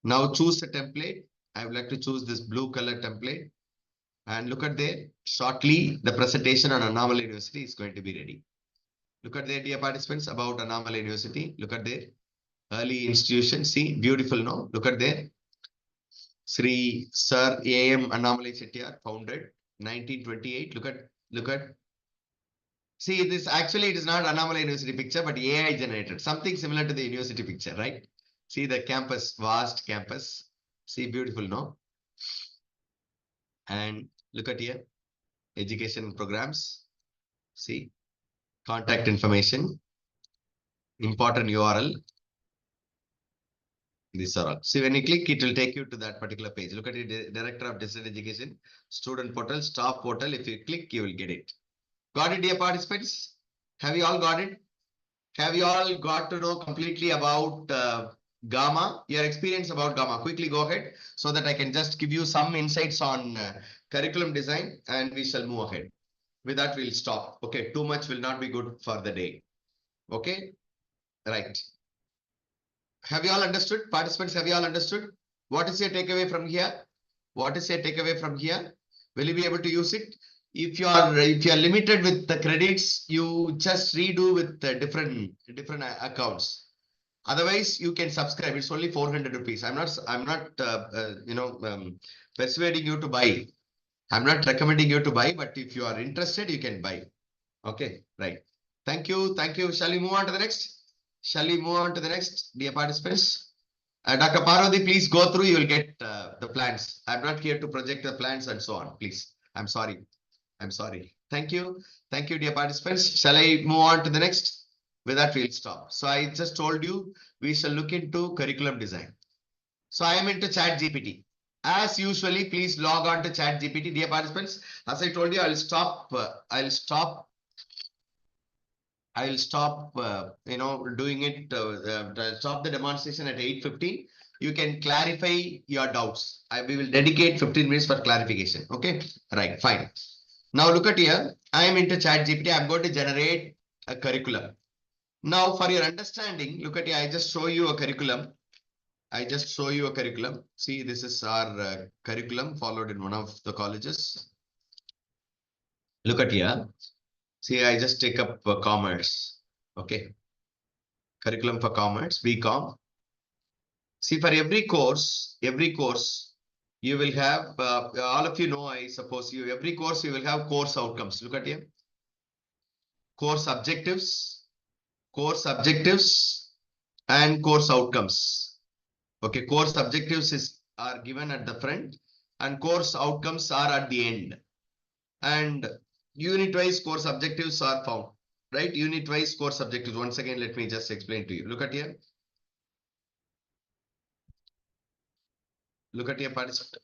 S2: Now choose a template. I would like to choose this blue color template. And look at there. Shortly the presentation on Annamalai University is going to be ready. Look at there, dear participants, about Annamalai University. Look at there. Early institution. See, beautiful, no? Look at there. Sri Sir A.M. Annamalai Chettiar, founded 1928. Look at. See, this actually it is not Annamalai University picture, but AI generated. Something similar to the university picture, right? See the campus, vast campus. See, beautiful, no? And look at here, education programs. See, contact information, important URL. These are all. See, when you click, it will take you to that particular page. Look at it, Director of Distance Education, Student Portal, Staff Portal. If you click, you will get it. Got it, dear participants? Have you all got it? Have you all got to know completely about Gamma? Your experience about Gamma. Quickly go ahead so that I can just give you some insights on curriculum design and we shall move ahead. With that, we'll stop. Okay, too much will not be good for the day. Okay, right. Have you all understood? Participants, have you all understood? What is your takeaway from here? What is your takeaway from here? Will you be able to use it? If you are limited with the credits, you just redo with different accounts. Otherwise, you can subscribe. It's only 400 rupees. I'm not persuading you to buy. I'm not recommending you to buy, but if you are interested, you can buy. Okay, right. Thank you. Shall we move on to the next? Dear participants? Dr. Parvati, please go through. You will get the plans. I'm not here to project the plans and so on. Please. I'm sorry. Thank you, dear participants. Shall I move on to the next? With that, we'll stop. So I just told you we shall look into curriculum design. So I am into ChatGPT. As usually, please log on to ChatGPT, dear participants. As I told you, I'll stop. Doing it. Stop the demonstration at 8:15. You can clarify your doubts. We will dedicate 15 minutes for clarification. Okay, right, fine. Now look at here. I am into ChatGPT. I'm going to generate a curriculum. Now for your understanding, look at here. I just show you a curriculum. See, this is our curriculum followed in one of the colleges. Look at here. See, I just take up commerce. Okay. Curriculum for commerce, BCom. See, for every course, you will have, all of you know, I suppose every course you will have course outcomes. Look at here. Course objectives and course outcomes. Okay, course objectives are given at the front and course outcomes are at the end. And unit-wise course objectives are found. right? Unit wise course objectives. Once again, let me just explain to you. Look at here. Look at here, participant.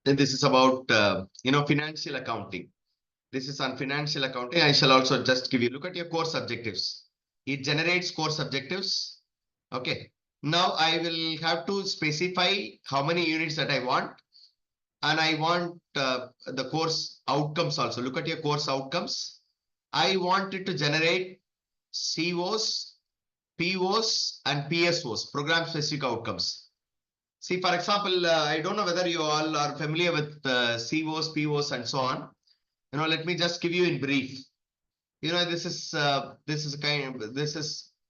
S2: And this is about, financial accounting. This is on financial accounting. I shall also just give you, look at your course objectives. It generates course objectives. Okay. Now I will have to specify how many units that I want. And I want the course outcomes also. Look at your course outcomes. I want it to generate COs, POs, and PSOs, program specific outcomes. See, for example, I don't know whether you all are familiar with COs, POs, and so on. Let me just give you in brief. This is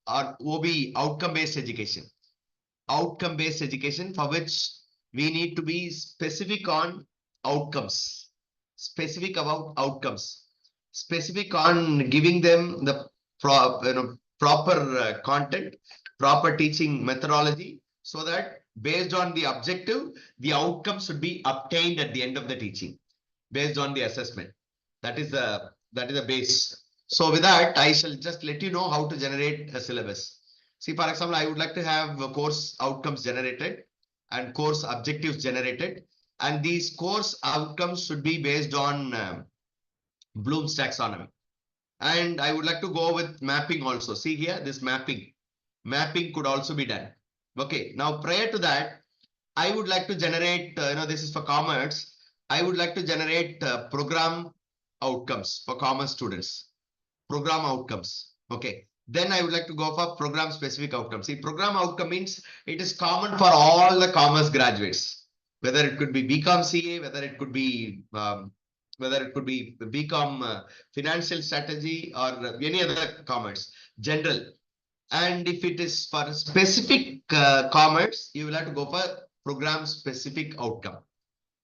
S2: our OB, outcome-based education. Outcome-based education for which we need to be specific on outcomes, specific about outcomes, specific on giving them the proper content, proper teaching methodology, so that based on the objective, the outcome should be obtained at the end of the teaching, based on the assessment. That is the base. So with that, I shall just let you know how to generate a syllabus. See, for example, I would like to have course outcomes generated and course objectives generated. And these course outcomes should be based on Bloom's taxonomy. And I would like to go with mapping also. See here, this mapping. Mapping could also be done. Okay, now prior to that, I would like to generate, this is for commerce. I would like to generate program outcomes for commerce students. Program outcomes. Okay. Then I would like to go for program specific outcomes. See, program outcome means it is common for all the commerce graduates, whether it could be BCom CA, whether it could be BCom financial strategy or any other commerce, general. And if it is for specific commerce, you will have to go for program specific outcome.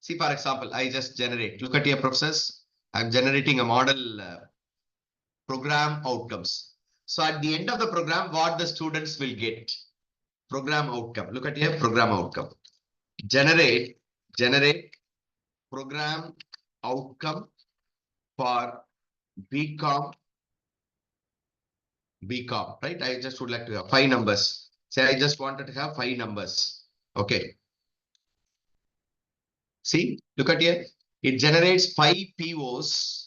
S2: See, for example, I just generate. Look at your process. I'm generating a model program outcomes. So at the end of the program, what the students will get? Program outcome. Look at here, program outcome. Generate program outcome for BCom, right? I just would like to have 5 numbers. Say I just wanted to have 5 numbers. Okay. See, look at here. It generates 5 POs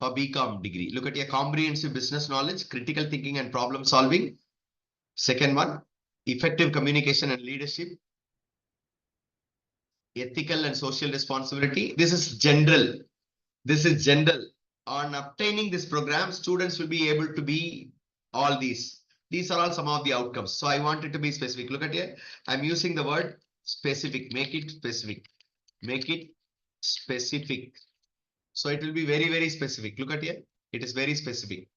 S2: for BCom degree. Look at your comprehensive business knowledge, critical thinking and problem solving. Second one, effective communication and leadership, ethical and social responsibility. This is general. This is general. On obtaining this program, students will be able to be all these. These are all some of the outcomes. So I want it to be specific. Look at here. I'm using the word specific. Make it specific. Make it specific. So it will be very, very specific. Look at here. It is very specific.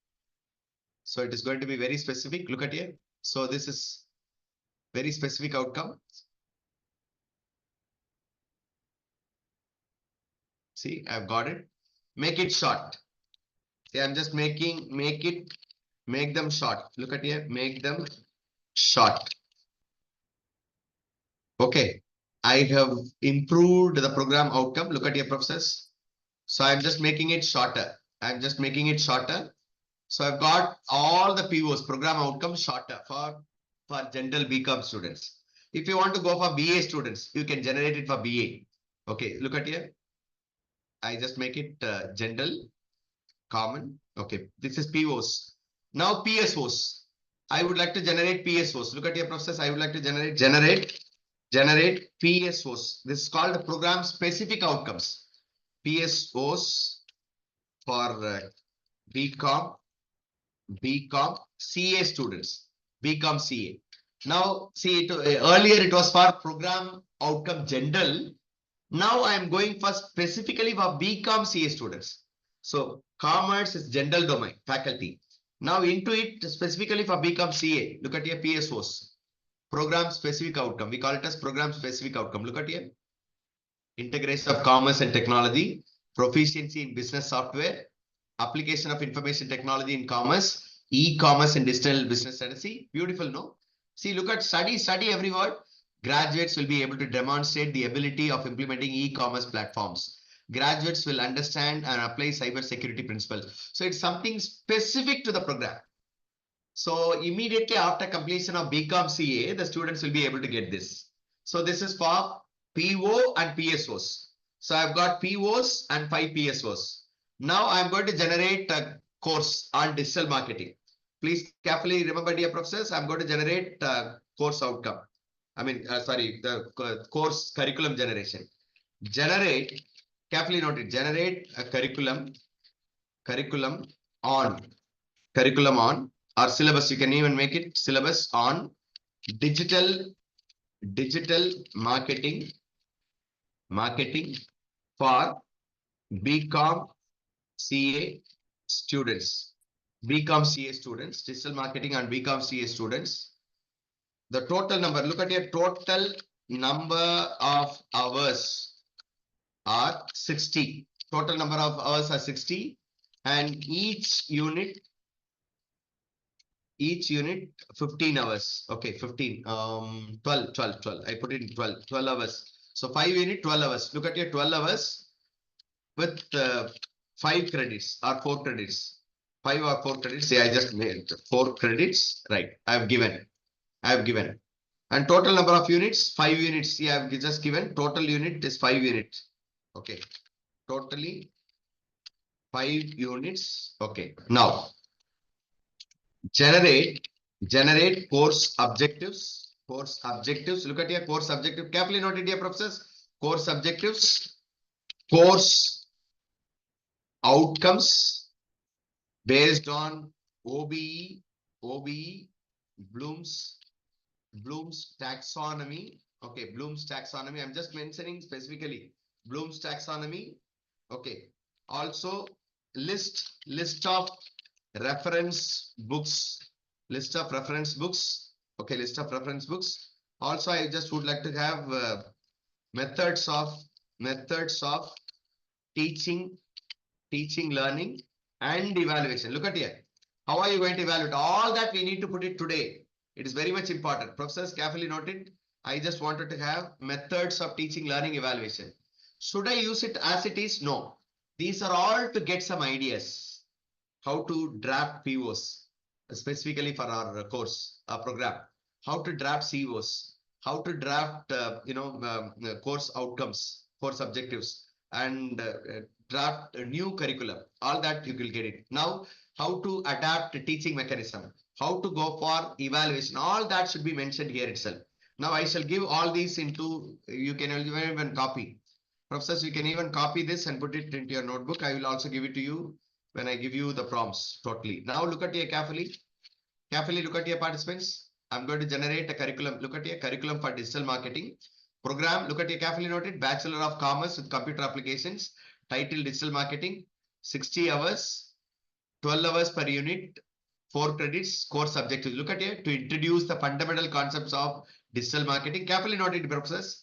S2: So it is going to be very specific. Look at here. So this is very specific outcome. See, I've got it. Make it short. See, I'm just make them short. Look at here. Make them short. Okay. I have improved the program outcome. Look at your process. So I'm just making it shorter. I'm just making it shorter. So I've got all the POs, program outcomes shorter for general BCom students. If you want to go for BA students, you can generate it for BA. Okay, look at here. I just make it general, common. Okay, this is POs. Now PSOs. I would like to generate PSOs. Look at your process. I would like to generate PSOs. This is called program specific outcomes. PSOs for BCom CA students. BCom CA. Now, see, earlier it was for program outcome general. Now I am going for specifically for BCom CA students. So commerce is general domain, faculty. Now into it specifically for BCom CA. Look at your PSOs. Program specific outcome. We call it as program specific outcome. Look at here. Integration of commerce and technology. Proficiency in business software. Application of information technology in commerce. E-commerce and digital business strategy. Beautiful, no? See, look at study every word. Graduates will be able to demonstrate the ability of implementing e-commerce platforms. graduates will understand and apply cyber security principles. So it's something specific to the program. So immediately after completion of BCom CA, the students will be able to get this. So this is for PO and PSOs. So I've got POs and 5 PSOs. Now I'm going to generate a course on digital marketing. Please carefully remember, dear professors, I'm going to generate a course outcome. The course curriculum generation. Generate, carefully note it, generate a curriculum on or syllabus. You can even make it syllabus on digital marketing for BCom CA students. BCom CA students, digital marketing on BCom CA students. The total number, look at your total number of hours are 60. Total number of hours are 60, and each unit 15 hours. Okay, 15, 12. I put it in 12 hours. So 5 unit, 12 hours. Look at your 12 hours with 5 credits or 4 credits. 5 or 4 credits. Yeah, I just made 4 credits. Right. I have given. And total number of units, 5 units. Yeah, I've just given. Total unit is 5 units. Okay. Totally 5 units. Okay. Now generate course objectives. Look at your course objective. Carefully note it, dear professors. Course objectives, course outcomes based on OBE, Bloom's taxonomy. Okay, Bloom's taxonomy. I'm just mentioning specifically Bloom's taxonomy. Okay. Also list of reference books. Okay, list of reference books. Also, I just would like to have methods of teaching, learning, and evaluation. Look at here. How are you going to evaluate? All that we need to put it today. It is very much important. Professors, carefully note it. I just wanted to have methods of teaching, learning, evaluation. Should I use it as it is? No. These are all to get some ideas. How to draft POs, specifically for our course, our program. How to draft COs. How to draft, course outcomes, course objectives, and draft a new curriculum. All that you will get it. Now, how to adapt a teaching mechanism. How to go for evaluation. All that should be mentioned here itself. Now, I shall give all these into, you can even copy. Professors, you can even copy this and put it into your notebook. I will also give it to you when I give you the prompts totally. Now look at here carefully. Look at your participants. I'm going to generate a curriculum. Look at here, curriculum for digital marketing. Program, look at here carefully noted. Bachelor of Commerce with Computer Applications. Title Digital Marketing. 60 hours. 12 hours per unit. 4 credits. Course objectives. Look at here. To introduce the fundamental concepts of digital marketing. Carefully noted purposes.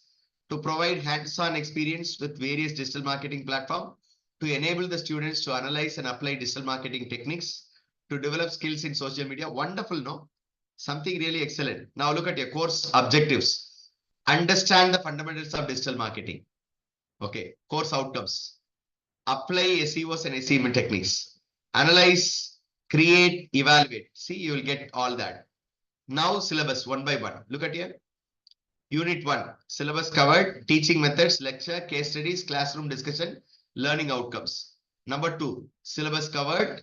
S2: To provide hands-on experience with various digital marketing platforms, to enable the students to analyze and apply digital marketing techniques, to develop skills in social media. Wonderful, no? Something really excellent. Now look at your course objectives. Understand the fundamentals of digital marketing. Okay, course outcomes. Apply SEOs and SEM techniques. Analyze, create, evaluate. See, you will get all that. Now syllabus one by one. Look at here. Unit 1, syllabus covered, teaching methods, lecture, case studies, classroom discussion, learning outcomes. Number 2, syllabus covered,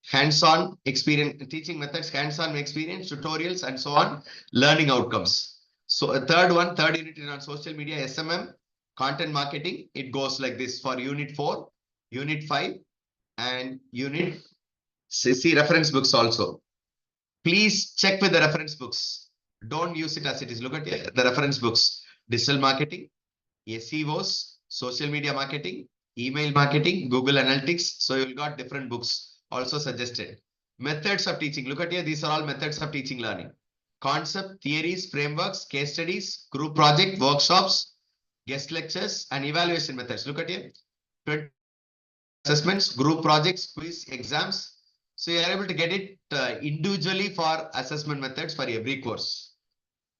S2: hands-on experience, teaching methods, hands-on experience, tutorials, and so on, learning outcomes. So a third unit is on social media, SMM, content marketing. It goes like this for unit 4, unit 5, and unit, see reference books also. Please check with the reference books. Don't use it as it is. Look at the reference books. Digital marketing, SEOs, social media marketing, email marketing, Google Analytics. So you'll got different books also suggested. Methods of teaching. Look at here. These are all methods of teaching learning. Concept, theories, frameworks, case studies, group project, workshops, guest lectures, and evaluation methods. Look at here. Assessments, group projects, quiz, exams. So you are able to get it individually for assessment methods for every course.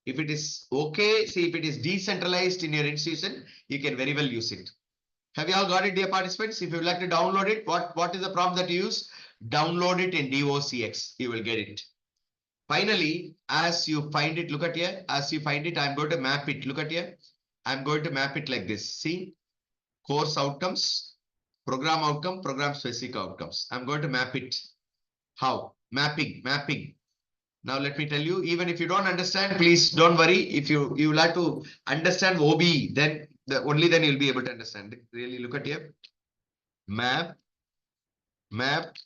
S2: If it is okay, see if it is decentralized in your institution, you can very well use it. Have you all got it, dear participants? If you would like to download it, what is the prompt that you use? Download it in DOCX. You will get it. Finally, as you find it, look at here. As you find it, I'm going to map it. Look at here. I'm going to map it like this. See, course outcomes, program outcome, program specific outcomes. I'm going to map it. How? Mapping. Now let me tell you, even if you don't understand, please don't worry. If you will have to understand OBE, then only then you'll be able to understand it. Really look at here. Map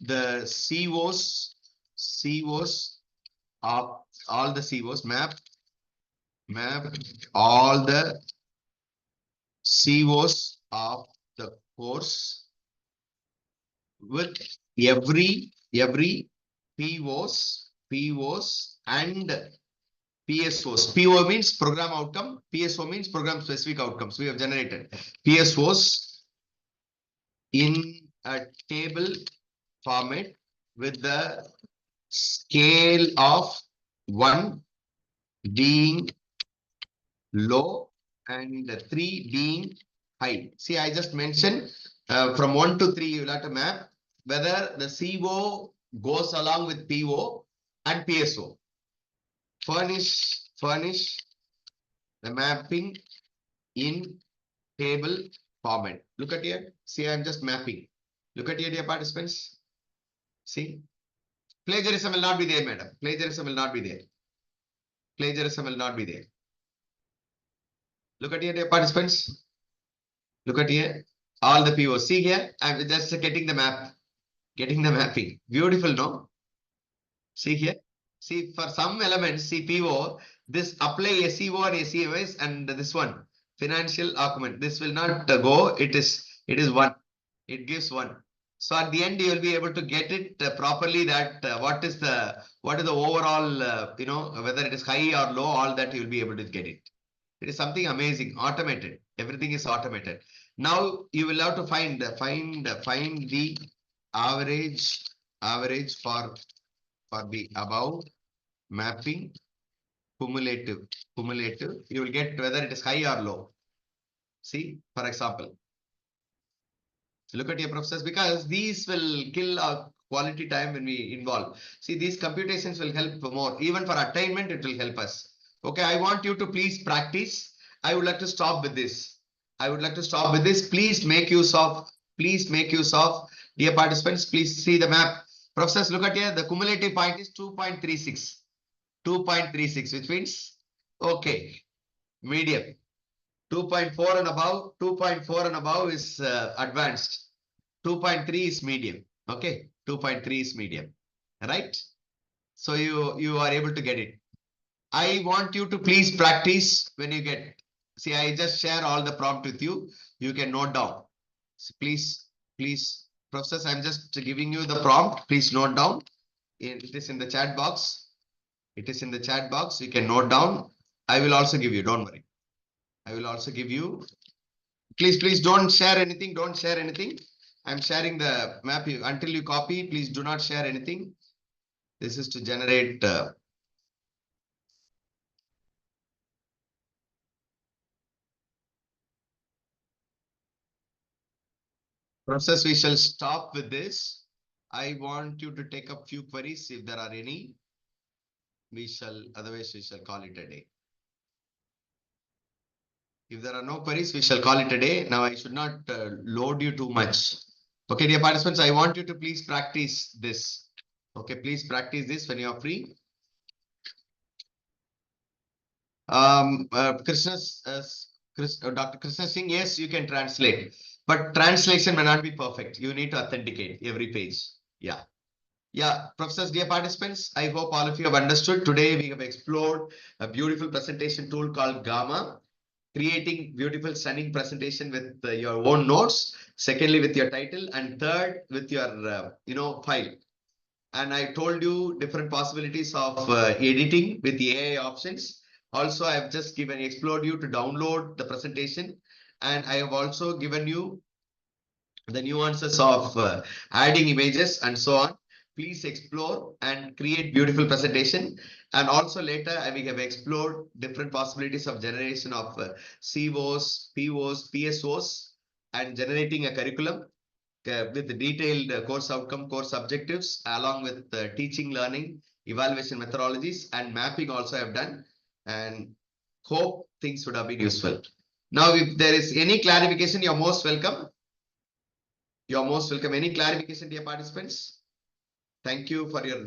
S2: the COs of all the COs. Map all the COs of the course with every POs and PSOs. PO means program outcome. PSO means program specific outcomes. We have generated PSOs in a table format with the scale of 1 being low and 3 being high. See, I just mentioned from 1 to 3, you will have to map whether the CO goes along with PO and PSO. Furnish the mapping in table format. Look at here. See, I'm just mapping. Look at here, dear participants. See, plagiarism will not be there, madam. Plagiarism will not be there. Plagiarism will not be there. Look at here, dear participants. Look at here. All the POs. See here, I'm just getting the map. Getting the mapping. Beautiful, no? See here. See, for some elements, see PO, this apply SEO and SEOs and this one, financial argument. This will not go. It is 1. It gives 1. So at the end, you will be able to get it properly that what is the overall, whether it is high or low, all that you will be able to get it. It is something amazing, automated. Everything is automated. Now you will have to find the average for the above mapping cumulative. You will get whether it is high or low. See, for example, look at your process, because these will kill our quality time when we involve. See, these computations will help more. Even for attainment, it will help us. Okay, I want you to please practice. I would like to stop with this. Please make use of, dear participants, please see the map. Professors, look at here. The cumulative point is 2.36. 2.36, which means, okay, medium. 2.4 and above, 2.4 and above is advanced. 2.3 is medium. Okay, 2.3 is medium. Right? So you are able to get it. I want you to please practice when you get. See, I just share all the prompt with you. You can note down. So please, professors, I'm just giving you the prompt. Please note down. It is in the chat box. You can note down. I will also give you. Don't worry. I will also give you. Please don't share anything. I'm sharing the map. Until you copy, please do not share anything. This is to generate. Process, we shall stop with this. I want you to take up few queries if there are any. Otherwise we shall call it a day. If there are no queries, we shall call it a day. Now I should not load you too much. Okay, dear participants, I want you to please practice this. Okay, please practice this when you are free. Dr. Krishna Singh, yes, you can translate, but translation may not be perfect. You need to authenticate every page. Yeah, professors, dear participants, I hope all of you have understood. Today we have explored a beautiful presentation tool called Gamma, creating beautiful, stunning presentation with your own notes. Secondly, with your title, and third, with your file. And I told you different possibilities of editing with the AI options. Also, I have just explored you to download the presentation, and I have also given you the nuances of adding images and so on. Please explore and create beautiful presentation. And also later, we have explored different possibilities of generation of COs, POs, PSOs, and generating a curriculum with detailed course outcome, course objectives, along with teaching, learning, evaluation methodologies, and mapping also I have done, and hope things would have been useful. Now, if there is any clarification, you're most welcome. You're most welcome. Any clarification, dear participants? Thank you for your,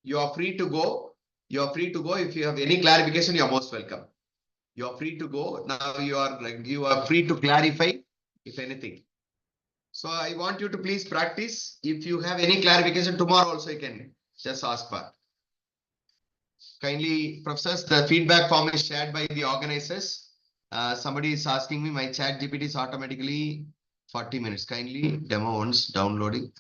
S2: you are free to go. You are free to go. If you have any clarification, you're most welcome. You are free to go. Now you are free to clarify if anything. So I want you to please practice. If you have any clarification tomorrow also, you can just ask for. Kindly, professors, the feedback form is shared by the organizers. Somebody is asking me, my chat GPT is automatically 40 minutes. Kindly demo once downloading.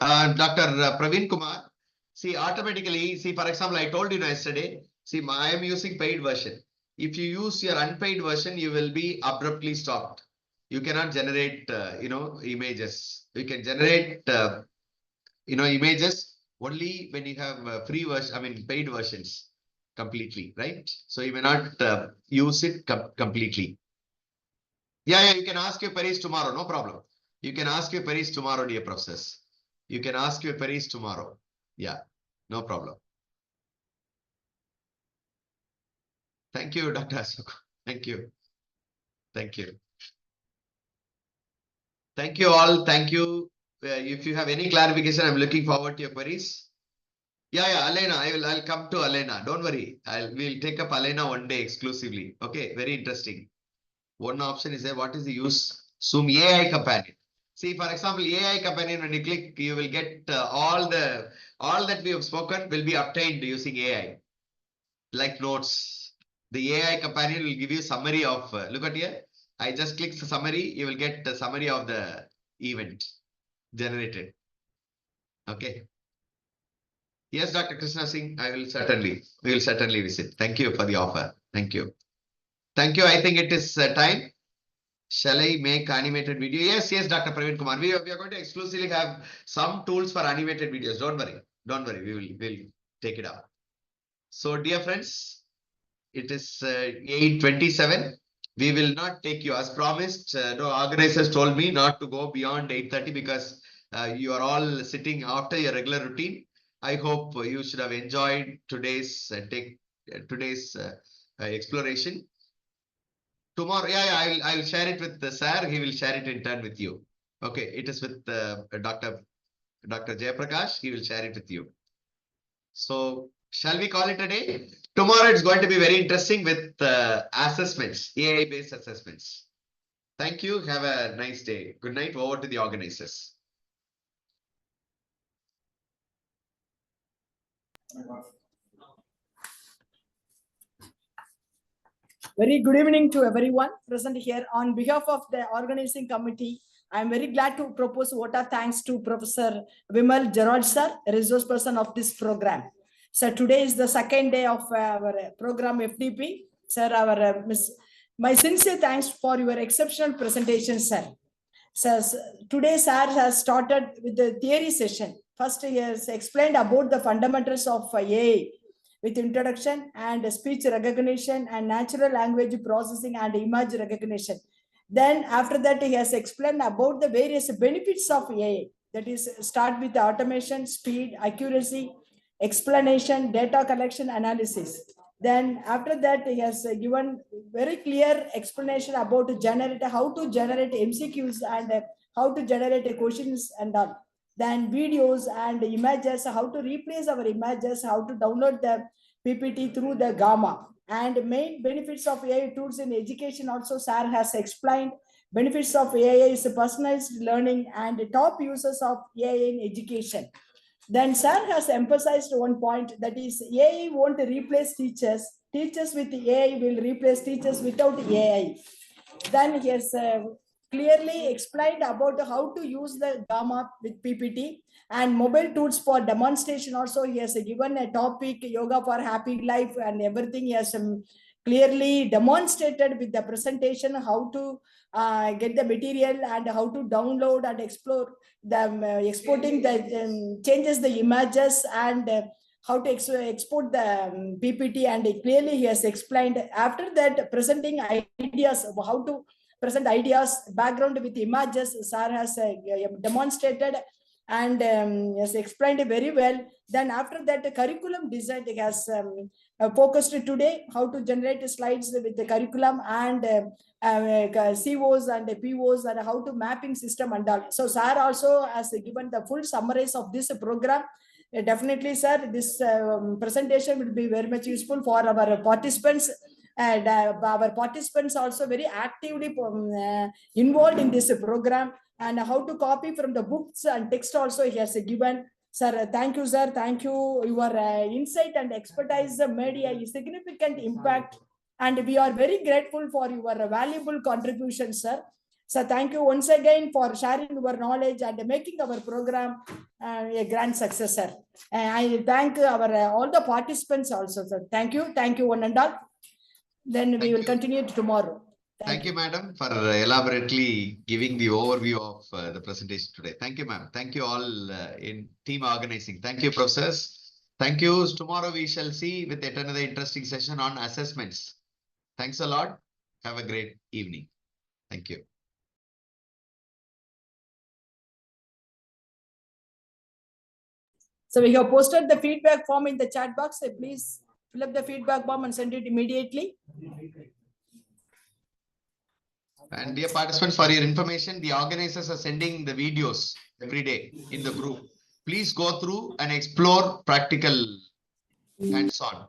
S2: Dr. Praveen Kumar, see, automatically, see, for example, I told you yesterday, see, I am using paid version. If you use your unpaid version, you will be abruptly stopped. You cannot generate, images. You can generate, images only when you have free version, I mean, paid versions completely, right? So you may not use it completely. Yeah, you can ask your queries tomorrow, no problem. You can ask your queries tomorrow, dear professors. You can ask your queries tomorrow. Yeah, no problem. Thank you, Dr. Ashok. Thank you. Thank you. Thank you all. Thank you. If you have any clarification, I'm looking forward to your queries. Yeah, Elena, I'll come to Elena. Don't worry. We'll take up Elena one day exclusively. Okay, very interesting. One option is what is the use? Zoom AI companion. See, for example, AI companion, when you click, you will get all that we have spoken will be obtained using AI, like notes. The AI companion will give you summary of, look at here. I just click the summary, you will get the summary of the event generated. Okay. Yes, Dr. Krishna Singh, we will certainly visit. Thank you for the offer. Thank you. Thank you. I think it is time. Shall I make animated video? Yes, Dr. Praveen Kumar. We are going to exclusively have some tools for animated videos. Don't worry. Don't worry. We'll take it up. So, dear friends, it is 8:27. We will not take you as promised. No, organizers told me not to go beyond 8:30 because you are all sitting after your regular routine. I hope you should have enjoyed today's exploration. Tomorrow, I'll share it with the sir. He will share it in turn with you. Okay, it is with Dr. Jayaprakash. He will share it with you. So, shall we call it a day? Tomorrow it's going to be very interesting with assessments, AI-based assessments. Thank you. Have a nice day. Good night. Over to the organizers.
S3: Very good evening to everyone present here. On behalf of the organizing committee, I am very glad to propose vote of thanks to Professor Vimal Gerald sir, resource person of this program. So today is the second day of our program FDP. Sir, my sincere thanks for your exceptional presentation, sir. So today sir has started with the theory session. First he has explained about the fundamentals of AI with introduction and speech recognition and natural language processing and image recognition. Then after that, he has explained about the various benefits of AI. That is, start with automation, speed, accuracy, explanation, data collection, analysis. Then after that, he has given very clear explanation about how to generate MCQs and how to generate questions and all. Then videos and images, how to replace our images, how to download the PPT through the Gamma. And main benefits of AI tools in education also sir has explained. Benefits of AI is personalized learning and top uses of AI in education. Then sir has emphasized one point, that is AI won't replace teachers. Teachers with AI will replace teachers without AI. Then he has clearly explained about how to use the Gamma with PPT and mobile tools for demonstration. Also, he has given a topic, yoga for happy life, and everything. He has clearly demonstrated with the presentation how to get the material and how to download and explore the exporting the changes the images and how to export the PPT, and clearly he has explained. After that, presenting ideas, how to present ideas, background with images, sir has demonstrated and has explained very well. Then after that, the curriculum design has focused today, how to generate slides with the curriculum and COs and POs and how to mapping system and all. So sir also has given the full summaries of this program. Definitely, sir, this presentation will be very much useful for our participants. And our participants also very actively involved in this program, and how to copy from the books and text also he has given. Sir, thank you, sir. Thank you. Your insight and expertise made a significant impact, and we are very grateful for your valuable contribution, sir. So thank you once again for sharing your knowledge and making our program a grand success, sir. I thank our all the participants also, sir. Thank you one and all. Then we will continue tomorrow.
S2: Thank you, madam, for elaborately giving the overview of the presentation today. Thank you, ma'am. Thank you all in team organizing. Thank you, professors. Thank you. Tomorrow we shall see with yet another interesting session on assessments. Thanks a lot. Have a great evening. Thank you.
S3: So we have posted the feedback form in the chat box. So please fill up the feedback form and send it immediately.
S2: And dear participants, for your information, the organizers are sending the videos every day in the group. Please go through and explore practical hands-on.